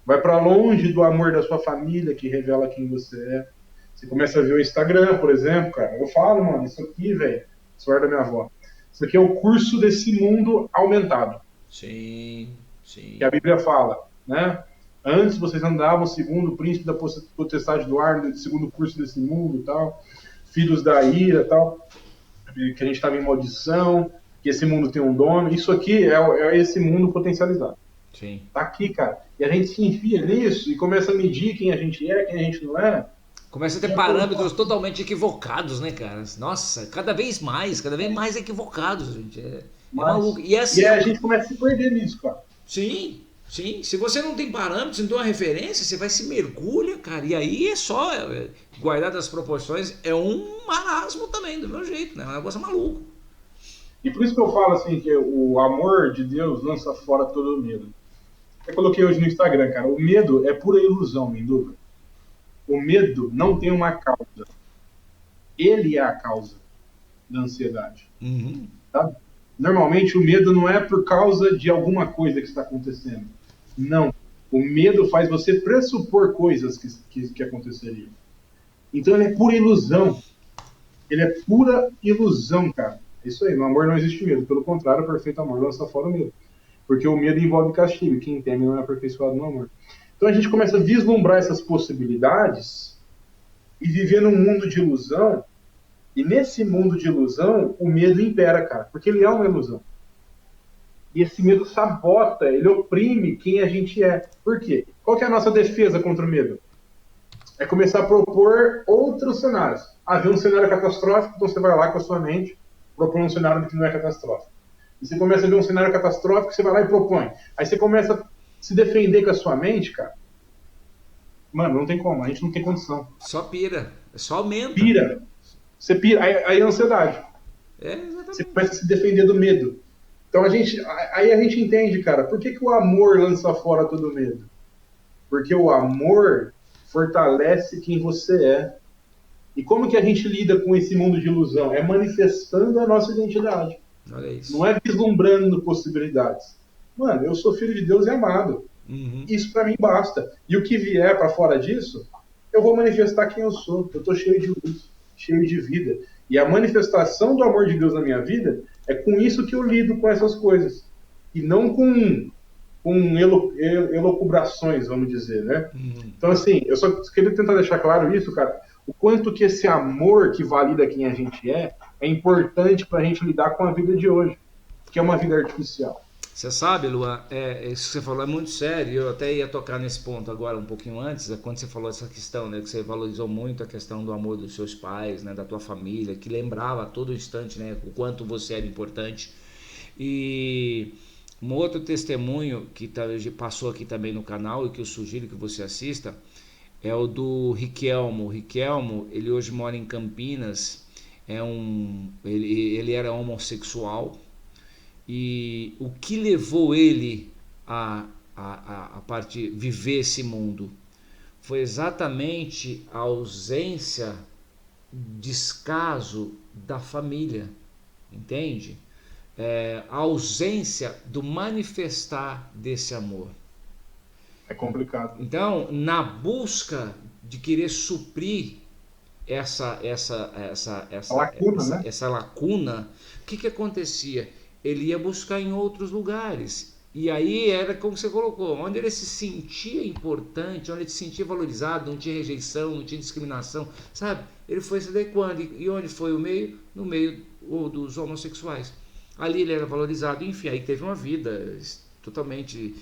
Vai para longe do amor da sua família que revela quem você é. Você começa a ver o Instagram, por exemplo, cara. Eu falo, mano, isso aqui, velho, isso é da minha avó. Isso aqui é o curso desse mundo aumentado. Sim, sim. Que a Bíblia fala, né? Antes vocês andavam segundo o príncipe da potestade do ar, segundo o curso desse mundo e tal, filhos da ira e tal, que a gente estava em maldição, que esse mundo tem um dono. Isso aqui é esse mundo potencializado. Sim. Tá aqui, cara. E a gente se enfia nisso e começa a medir quem a gente é, quem a gente não é. Começa a ter parâmetros totalmente equivocados, né, cara? Nossa, cada vez mais equivocados, gente. É maluco. E assim, a gente começa a se perder nisso, cara. Sim, sim. Se você não tem parâmetros, não tem uma referência, você vai se mergulha, cara. E aí é só, guardado as proporções, é um marasmo também, do meu jeito, né? É um negócio maluco. E por isso que eu falo assim, que o amor de Deus lança fora todo o medo. Eu coloquei hoje no Instagram, cara. O medo é pura ilusão, Minduca. O medo não tem uma causa. Ele é a causa da ansiedade. Uhum. Tá? Normalmente o medo não é por causa de alguma coisa que está acontecendo. Não. O medo faz você pressupor coisas que aconteceriam. Então ele é pura ilusão. Ele é pura ilusão, cara. Isso aí, no amor não existe medo. Pelo contrário, o perfeito amor lança fora o medo. Porque o medo envolve castigo. E quem teme não é aperfeiçoado no amor. Então a gente começa a vislumbrar essas possibilidades e viver num mundo de ilusão. E nesse mundo de ilusão, o medo impera, cara. Porque ele é uma ilusão. E esse medo sabota, ele oprime quem a gente é. Por quê? Qual que é a nossa defesa contra o medo? É começar a propor outros cenários. Vê um cenário catastrófico, então você vai lá com a sua mente, propõe um cenário que não é catastrófico. E você começa a ver um cenário catastrófico, você vai lá e propõe. Aí você começa a se defender com a sua mente, cara. Mano, não tem como, a gente não tem condição. Só pira, só aumenta. Pira. Você pira, aí é ansiedade. Exatamente. Você começa a se defender do medo. Então aí a gente entende, cara, por que o amor lança fora todo medo? Porque o amor fortalece quem você é. E como que a gente lida com esse mundo de ilusão? É manifestando a nossa identidade. Olha isso. Não é vislumbrando possibilidades. Mano, eu sou filho de Deus e amado. Uhum. Isso para mim basta. E o que vier para fora disso, eu vou manifestar quem eu sou. Eu tô cheio de luz, cheio de vida. E a manifestação do amor de Deus na minha vida é com isso que eu lido com essas coisas. E não com elucubrações, vamos dizer, né? Uhum. Então, assim, eu só queria tentar deixar claro isso, cara. O quanto que esse amor que valida quem a gente é importante para a gente lidar com a vida de hoje, que é uma vida artificial. Você sabe, Luan, isso que você falou é muito sério. Eu até ia tocar nesse ponto agora um pouquinho antes, quando você falou essa questão, né, que você valorizou muito a questão do amor dos seus pais, né, da tua família, que lembrava a todo instante, né, o quanto você era importante. E um outro testemunho que passou aqui também no canal e que eu sugiro que você assista é o do Riquelmo. O Riquelmo, ele hoje mora em Campinas, ele era homossexual. E o que levou ele a viver esse mundo foi exatamente a ausência, descaso da família, entende? A ausência do manifestar desse amor. É complicado. Então, na busca de querer suprir essa lacuna, o que acontecia? Ele ia buscar em outros lugares. E aí era como você colocou, onde ele se sentia importante, onde ele se sentia valorizado, não tinha rejeição, não tinha discriminação, sabe? Ele foi se adequando. E onde foi o meio? No meio dos homossexuais. Ali ele era valorizado, enfim, aí teve uma vida totalmente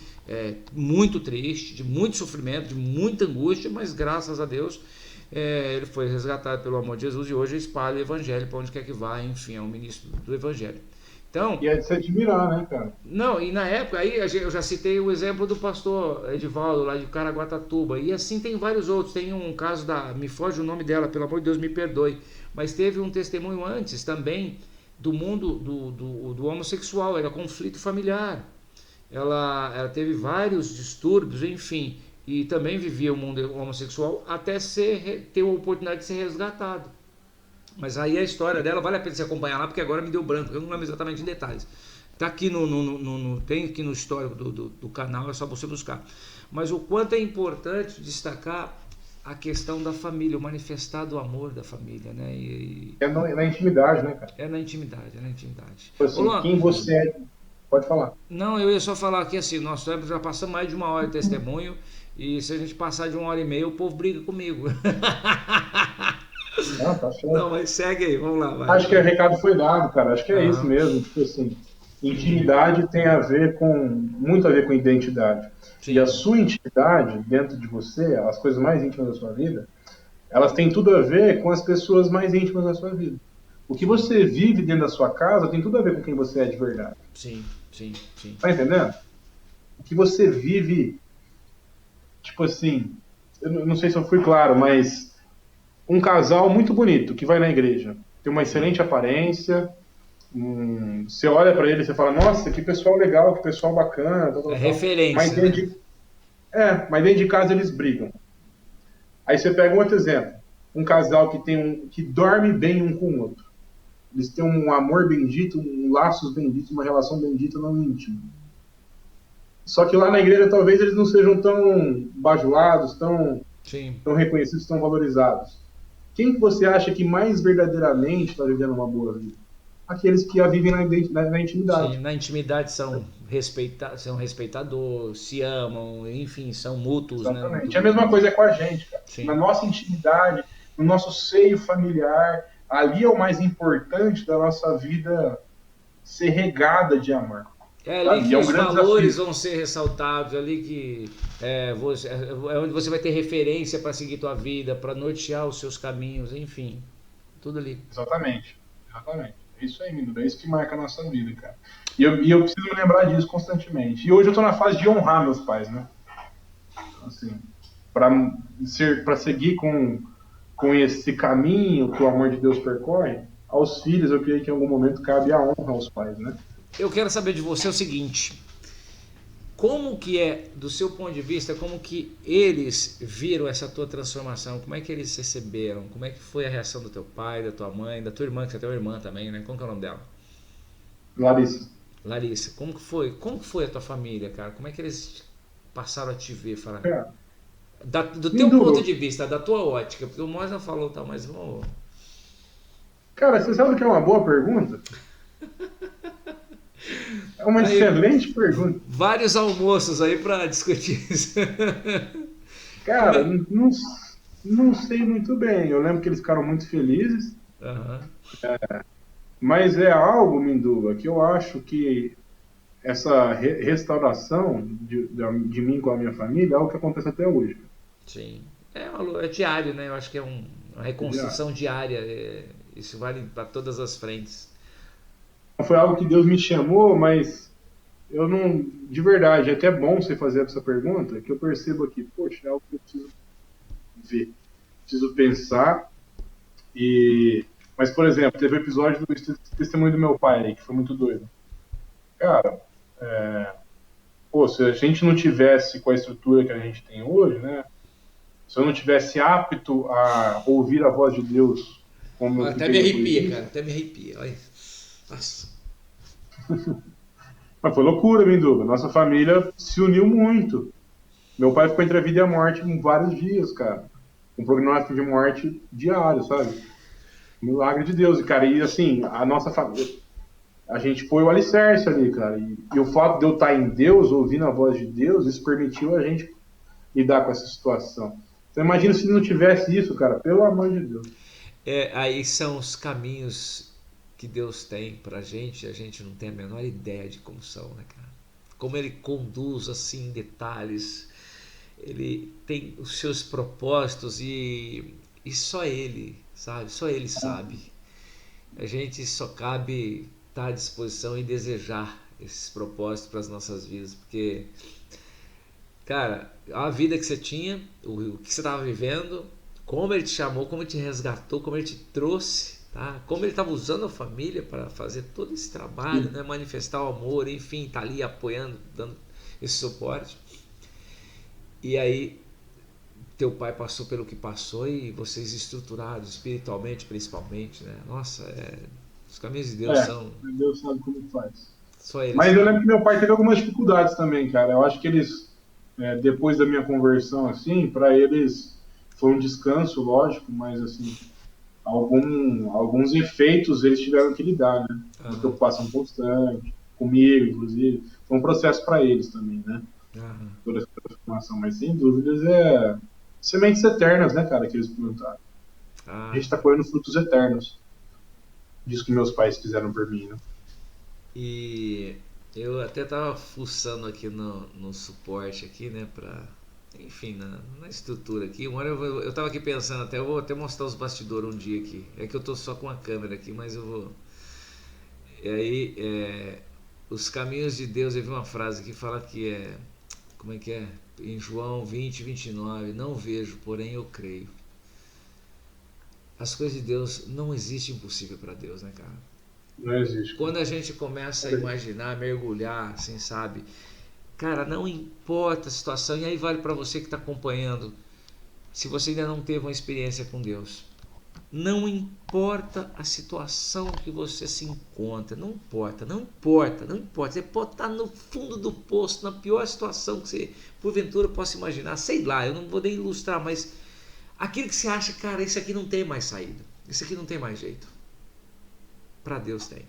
muito triste, de muito sofrimento, de muita angústia, mas graças a Deus ele foi resgatado pelo amor de Jesus e hoje espalha o evangelho para onde quer que vá, enfim, é um ministro do evangelho. Então, e é de se admirar, né, cara? Não, e na época, aí eu já citei o exemplo do pastor Edivaldo, lá de Caraguatatuba, e assim tem vários outros. Tem um caso me foge o nome dela, pelo amor de Deus, me perdoe, mas teve um testemunho antes também do mundo do homossexual, era conflito familiar. Ela teve vários distúrbios, enfim, e também vivia o mundo homossexual até ter a oportunidade de ser resgatado. Mas aí a história dela vale a pena você acompanhar lá, porque agora me deu branco, eu não lembro exatamente em detalhes. Tá aqui tem aqui no histórico do canal, é só você buscar. Mas o quanto é importante destacar a questão da família, o manifestar do amor da família, né? É na intimidade, né, cara? É na intimidade. Assim, Olá, quem você é, pode falar. Não, eu ia só falar aqui assim, nós já passamos mais de 1 hora de testemunho, e se a gente passar de 1h30, o povo briga comigo. Não, tá certo. Não, mas segue aí, vamos lá. Vai. Acho que o recado foi dado, cara. Acho que é isso mesmo. Tipo assim, intimidade tem muito a ver com identidade. Sim. E a sua intimidade dentro de você, as coisas mais íntimas da sua vida, elas têm tudo a ver com as pessoas mais íntimas da sua vida. O que você vive dentro da sua casa tem tudo a ver com quem você é de verdade. Sim. Tá entendendo? O que você vive, tipo assim, eu não sei se eu fui claro, mas um casal muito bonito que vai na igreja, tem uma excelente aparência, você olha para ele e você fala, nossa, que pessoal legal, que pessoal bacana. Referência. Mas dentro de casa eles brigam. Aí você pega um outro exemplo, um casal que dorme bem um com o outro. Eles têm um amor bendito, laços benditos, uma relação bendita no íntimo. Só que lá na igreja talvez eles não sejam tão bajulados, tão reconhecidos, tão valorizados. Quem que você acha que mais verdadeiramente está vivendo uma boa vida? Aqueles que a vivem na intimidade. Sim, na intimidade são respeitadores, se amam, enfim, são mútuos. Exatamente. Né? A mesma coisa é com a gente, cara. Sim. Na nossa intimidade, no nosso seio familiar, ali é o mais importante da nossa vida ser regada de amor. É ali que os valores vão ser ressaltados, ali que é onde você vai ter referência para seguir tua vida, para nortear os seus caminhos, enfim, tudo ali. Exatamente. É isso aí, Minuto, é isso que marca a nossa vida, cara. E eu preciso me lembrar disso constantemente. E hoje eu tô na fase de honrar meus pais, né? Assim, para seguir com esse caminho que o amor de Deus percorre, aos filhos eu creio que em algum momento cabe a honra aos pais, né? Eu quero saber de você o seguinte, como que é, do seu ponto de vista, como que eles viram essa tua transformação, como é que eles receberam, como é que foi a reação do teu pai, da tua mãe, da tua irmã, que você tem uma irmã também, né? Como que é o nome dela? Larissa. Larissa, como que foi? Como que foi a tua família, cara? Como é que eles passaram a te ver? Falar? Cara, Do teu ponto Minduba, de vista, da tua ótica, porque o Mois não falou, tá, mas vamos. cara, você sabe o que é uma boa pergunta? É uma Aí, excelente pergunta. vários almoços aí pra discutir isso. Como Cara, é? não sei muito bem. Eu lembro que eles ficaram muito felizes, Aham. mas é algo, Minduba, que eu acho que essa restauração de mim com a minha família é algo que acontece até hoje. Sim. É diário, né? Eu acho que é uma Já. reconstrução diária. Isso vale para todas as frentes. Não foi algo que Deus me chamou, mas eu não. De verdade, é até bom você fazer essa pergunta, que eu percebo aqui, poxa, é algo que eu preciso ver, preciso pensar. Mas, por exemplo, teve o episódio do testemunho do meu pai, que foi muito doido. Cara, pô, se a gente não tivesse com a estrutura que a gente tem hoje, né? Se eu não tivesse apto a ouvir a voz de Deus, como eu Até me fiquei depois arrepia, disso, cara. Até me arrepia. Olha. Nossa. mas foi loucura, Minduba. Nossa família se uniu muito. Meu pai ficou entre a vida e a morte em vários dias, cara. Um prognóstico de morte diário, sabe? Milagre de Deus. E, cara, e assim, a nossa família, a gente foi o alicerce ali, cara. E o fato de eu estar em Deus, ouvindo a voz de Deus, isso permitiu a gente lidar com essa situação. Então imagina se não tivesse isso, cara, pelo amor de Deus. Aí são os caminhos que Deus tem pra gente, a gente não tem a menor ideia de como são, né, cara? Como ele conduz assim em detalhes, ele tem os seus propósitos e só ele, sabe? Só ele sabe. A gente só cabe estar à disposição e desejar esses propósitos para as nossas vidas, porque, cara, a vida que você tinha, o que você estava vivendo, como ele te chamou, como ele te resgatou, como ele te trouxe, tá? Como ele estava usando a família para fazer todo esse trabalho, né? Manifestar o amor, enfim, tá ali apoiando, dando esse suporte. E aí teu pai passou pelo que passou e vocês estruturados espiritualmente, principalmente, né? Nossa, os caminhos de Deus são Deus sabe como faz. só ele Mas eu sabe. lembro que meu pai teve algumas dificuldades também, cara. Eu acho que eles, depois da minha conversão, assim, para eles foi um descanso, lógico, mas assim, alguns efeitos eles tiveram que lidar, né? Uma Aham, preocupação constante, comigo, inclusive. Foi um processo para eles também, né? aham. Toda essa transformação. Mas sem dúvidas é sementes eternas, né, cara, que eles plantaram. A Ah, gente está colhendo frutos eternos disso que meus pais fizeram por mim, né? e eu até tava fuçando aqui no suporte aqui, né, enfim, na estrutura aqui. Uma hora eu tava aqui pensando até, eu vou até mostrar os bastidores um dia aqui. É que eu tô só com a câmera aqui, mas eu vou. E aí, os caminhos de Deus, eu vi uma frase que fala que como é que é? Em João 20:29, não vejo, porém eu creio. As coisas de Deus, não existe impossível para Deus, né, cara? Não existe. Quando a gente começa a imaginar, mergulhar, assim, sabe? Cara, não importa a situação, e aí vale para você que está acompanhando, se você ainda não teve uma experiência com Deus. Não importa a situação que você se encontra, não importa, não importa, não importa. Você pode estar no fundo do poço, na pior situação que você porventura possa imaginar, sei lá, eu não vou nem ilustrar, mas aquilo que você acha, cara, isso aqui não tem mais saída, isso aqui não tem mais jeito. Para Deus tem.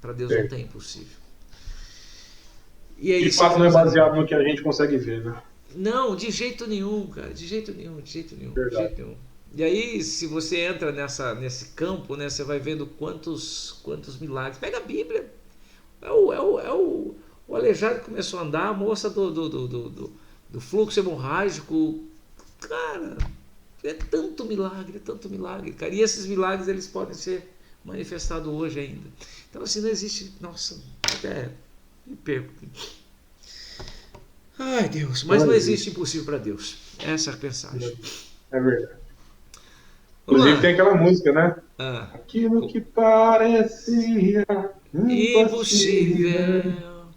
Para Deus não tem impossível. E aí De você fato, não é faz ali. baseado no que a gente consegue ver, né? Não, de jeito nenhum, cara, de jeito nenhum, de jeito nenhum, de Verdade. jeito nenhum. E aí, se você entra nesse campo, né, você vai vendo quantos milagres. Pega a Bíblia. O aleijado que começou a andar, a moça do fluxo hemorrágico. Cara, é tanto milagre, cara. E esses milagres, eles podem ser manifestados hoje ainda. Então, assim, não existe. Nossa, até me perco. Ai, Deus, mas não existe impossível para Deus. Essa é a mensagem. É verdade. Vamos Inclusive lá. tem aquela música, né? Ah, Aquilo que parecia impossível, impossível.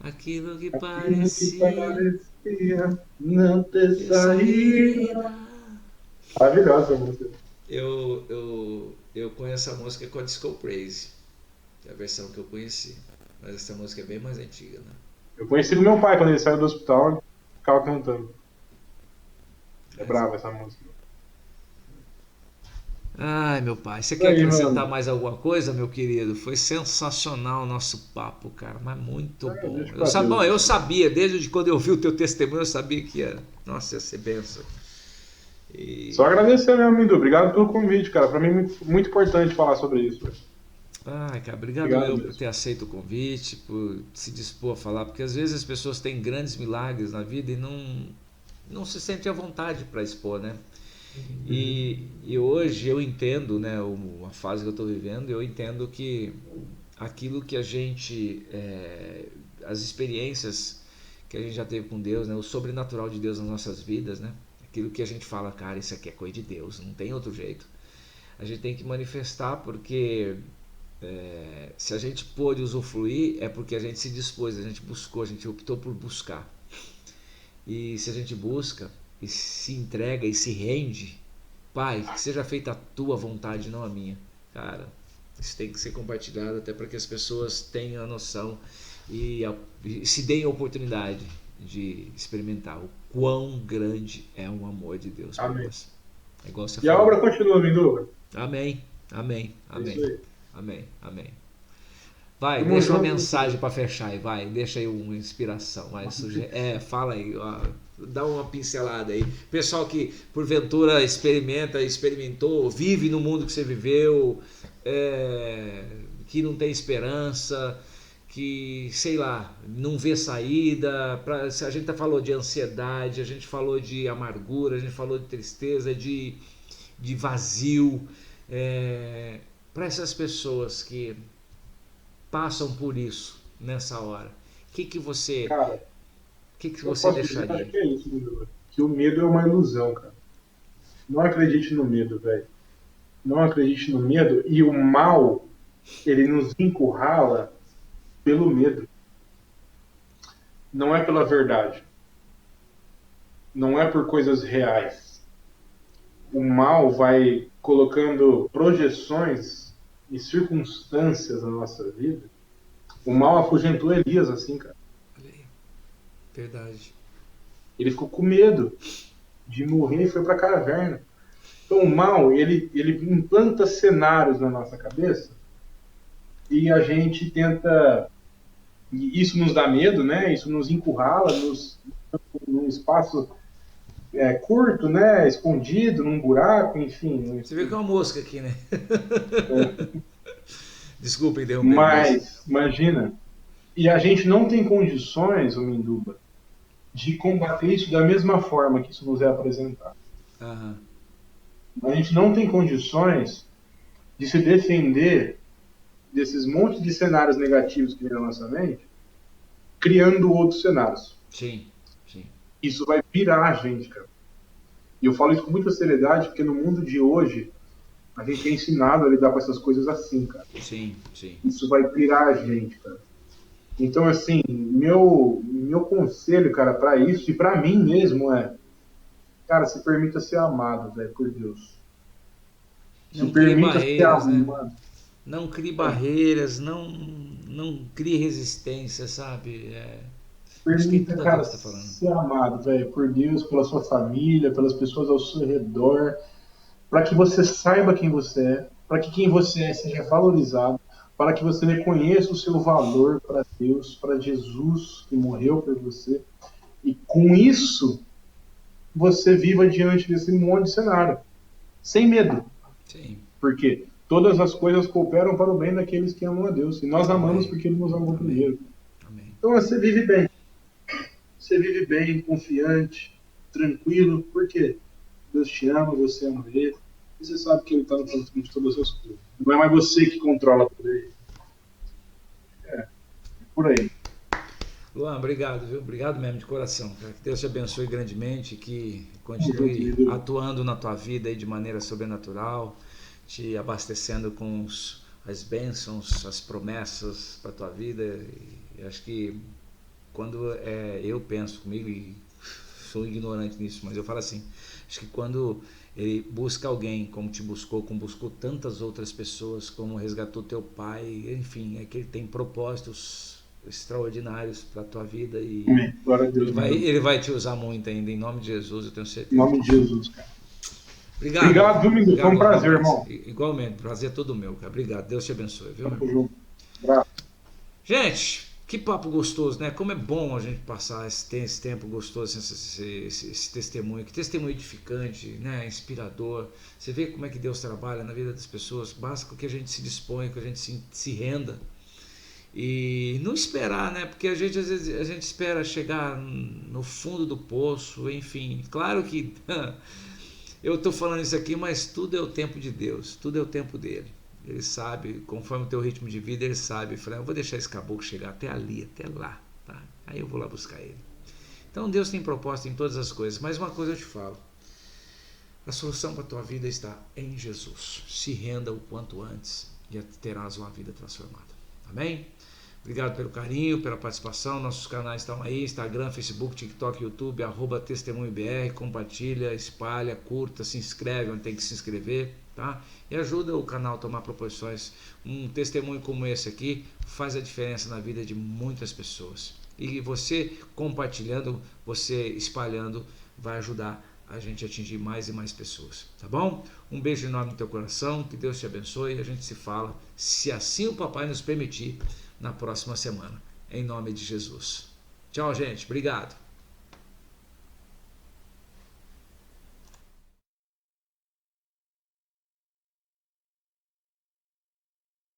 Aquilo que aquilo que parecia parecia não ter ter saída. saída. Maravilhosa a música. Eu conheço a música com a Disco Crazy. é a versão que eu conheci. Mas essa música é bem mais antiga, né? Eu conheci do meu pai quando ele saiu do hospital, ele ficava cantando. É brava essa música. Ai, meu pai, você E quer aí, acrescentar mano? mais alguma coisa, meu querido? Foi sensacional o nosso papo, cara, mas muito bom. Deixa pra Deus. Bom, eu sabia, desde quando eu vi o teu testemunho, eu sabia que ia, nossa, ia ser benção. Só agradecer mesmo, Mindu. Obrigado pelo convite, cara. Pra mim é muito importante falar sobre isso. Velho. Ai, cara, obrigado Obrigado eu por mesmo. ter aceito o convite, por se dispor a falar, porque às vezes as pessoas têm grandes milagres na vida e não se sentem à vontade para expor, né? E hoje eu entendo, né, a fase que eu estou vivendo, eu entendo que aquilo que a gente, as experiências que a gente já teve com Deus, né, o sobrenatural de Deus nas nossas vidas, né, aquilo que a gente fala, cara, isso aqui é coisa de Deus, não tem outro jeito. A gente tem que manifestar porque se a gente pôde usufruir é porque a gente se dispôs, a gente buscou, a gente optou por buscar. E se a gente busca e se entrega e se rende, Pai, que seja feita a tua vontade, não a minha. Cara, isso tem que ser compartilhado até para que as pessoas tenham a noção e se deem a oportunidade de experimentar o quão grande é o amor de Deus por Amém. nós. É igual você E a falou. obra continua, Mindu. Amém, amém, É isso amém, aí. amém, amém. Vai, Tamo deixa uma junto. mensagem para fechar aí, vai, deixa aí uma inspiração, vai, fala aí, ó, dá uma pincelada aí. Pessoal que porventura experimentou, vive no mundo que você viveu, que não tem esperança, que, sei lá, não vê saída, a gente falou de ansiedade, a gente falou de amargura, a gente falou de tristeza, de vazio, para essas pessoas que passam por isso nessa hora, o que você Cara, eu você posso dizer, deixaria? acho que é isso, Mindu. Que o medo é uma ilusão, cara. Não acredite no medo, velho. Não acredite no medo. E o mal, ele nos encurrala pelo medo. Não é pela verdade. Não é por coisas reais. O mal vai colocando projeções e circunstâncias na nossa vida. O mal afugentou Elias assim, cara. Verdade. Ele ficou com medo de morrer e foi para a caverna. Então o mal, ele implanta cenários na nossa cabeça e a gente tenta... E isso nos dá medo, né? Isso nos encurrala num espaço curto, né? Escondido, num buraco, enfim. Você viu que é uma mosca aqui, né? Desculpa interromper, Mas, imagina, e a gente não tem condições, o Minduba, de combater isso da mesma forma que isso nos é apresentado. Aham. A gente não tem condições de se defender desses montes de cenários negativos que vem na nossa mente, criando outros cenários. Sim, sim. Isso vai pirar a gente, cara. E eu falo isso com muita seriedade, porque no mundo de hoje, a gente é ensinado a lidar com essas coisas assim, cara. Sim, sim. Isso vai pirar a gente, cara. Então, assim, meu conselho, cara, pra isso, e pra mim mesmo cara, se permita ser amado, velho, por Deus. Não Se crie permita ser barreiras, né? amado. Não crie barreiras, não crie resistência, sabe? Acho que Permita, tudo aquilo cara, que você está falando. ser amado, velho, por Deus, pela sua família, pelas pessoas ao seu redor, para que você saiba quem você é, para que quem você é seja valorizado, para que você reconheça o seu valor para Deus, para Jesus que morreu por você, e com isso você viva diante desse monte de cenário, sem medo, Sim. porque todas as coisas cooperam para o bem daqueles que amam a Deus, e nós amamos Amém. porque Ele nos amou Amém. primeiro. Amém. Então você vive bem. Você vive bem, confiante, tranquilo, porque Deus te ama, você ama Ele, e você sabe que Ele está no controle de todas as coisas. Não é mais você que controla tudo aí. Por aí. Luan, obrigado, viu? Obrigado mesmo, de coração. Cara. Que Deus te abençoe grandemente, que Tamo continue junto, atuando na tua vida aí de maneira sobrenatural, te abastecendo com as bênçãos, as promessas para a tua vida. E acho que quando eu penso comigo, e sou ignorante nisso, mas eu falo assim, acho que quando Ele busca alguém como te buscou, como buscou tantas outras pessoas, como resgatou teu pai, enfim, é que ele tem propósitos extraordinários para a tua vida e Glória a Deus, ele vai te usar muito ainda, em nome de Jesus, eu tenho certeza. Em nome de Jesus, cara. Obrigado, Domingo. Foi um prazer, irmão. Igualmente, prazer é todo meu, cara. Obrigado, Deus te abençoe, viu, meu irmão? Gente, que papo gostoso, né? Como é bom a gente passar esse tempo gostoso, esse testemunho, que testemunho edificante, né? Inspirador. Você vê como é que Deus trabalha na vida das pessoas, basta que a gente se disponha, que a gente se renda. E não esperar, né? Porque às vezes a gente espera chegar no fundo do poço, enfim. Claro que eu estou falando isso aqui, mas tudo é o tempo de Deus, tudo é o tempo dele. Ele sabe, conforme o teu ritmo de vida, ele sabe. Eu falei, eu vou deixar esse caboclo chegar até ali, até lá, tá? Aí eu vou lá buscar ele. Então Deus tem propósito em todas as coisas, mas uma coisa eu te falo, a solução para a tua vida está em Jesus. Se renda o quanto antes e terás uma vida transformada. Amém? Obrigado pelo carinho, pela participação. Nossos canais estão aí, Instagram, Facebook, TikTok, YouTube, @testemunhobr. Compartilha, espalha, curta, se inscreve onde tem que se inscrever, tá? E ajuda o canal a tomar proporções. Um testemunho como esse aqui faz a diferença na vida de muitas pessoas. E você compartilhando, você espalhando, vai ajudar a gente a atingir mais e mais pessoas, tá bom? Um beijo enorme no teu coração, que Deus te abençoe. A gente se fala, se assim o papai nos permitir, na próxima semana, em nome de Jesus. Tchau, gente. Obrigado.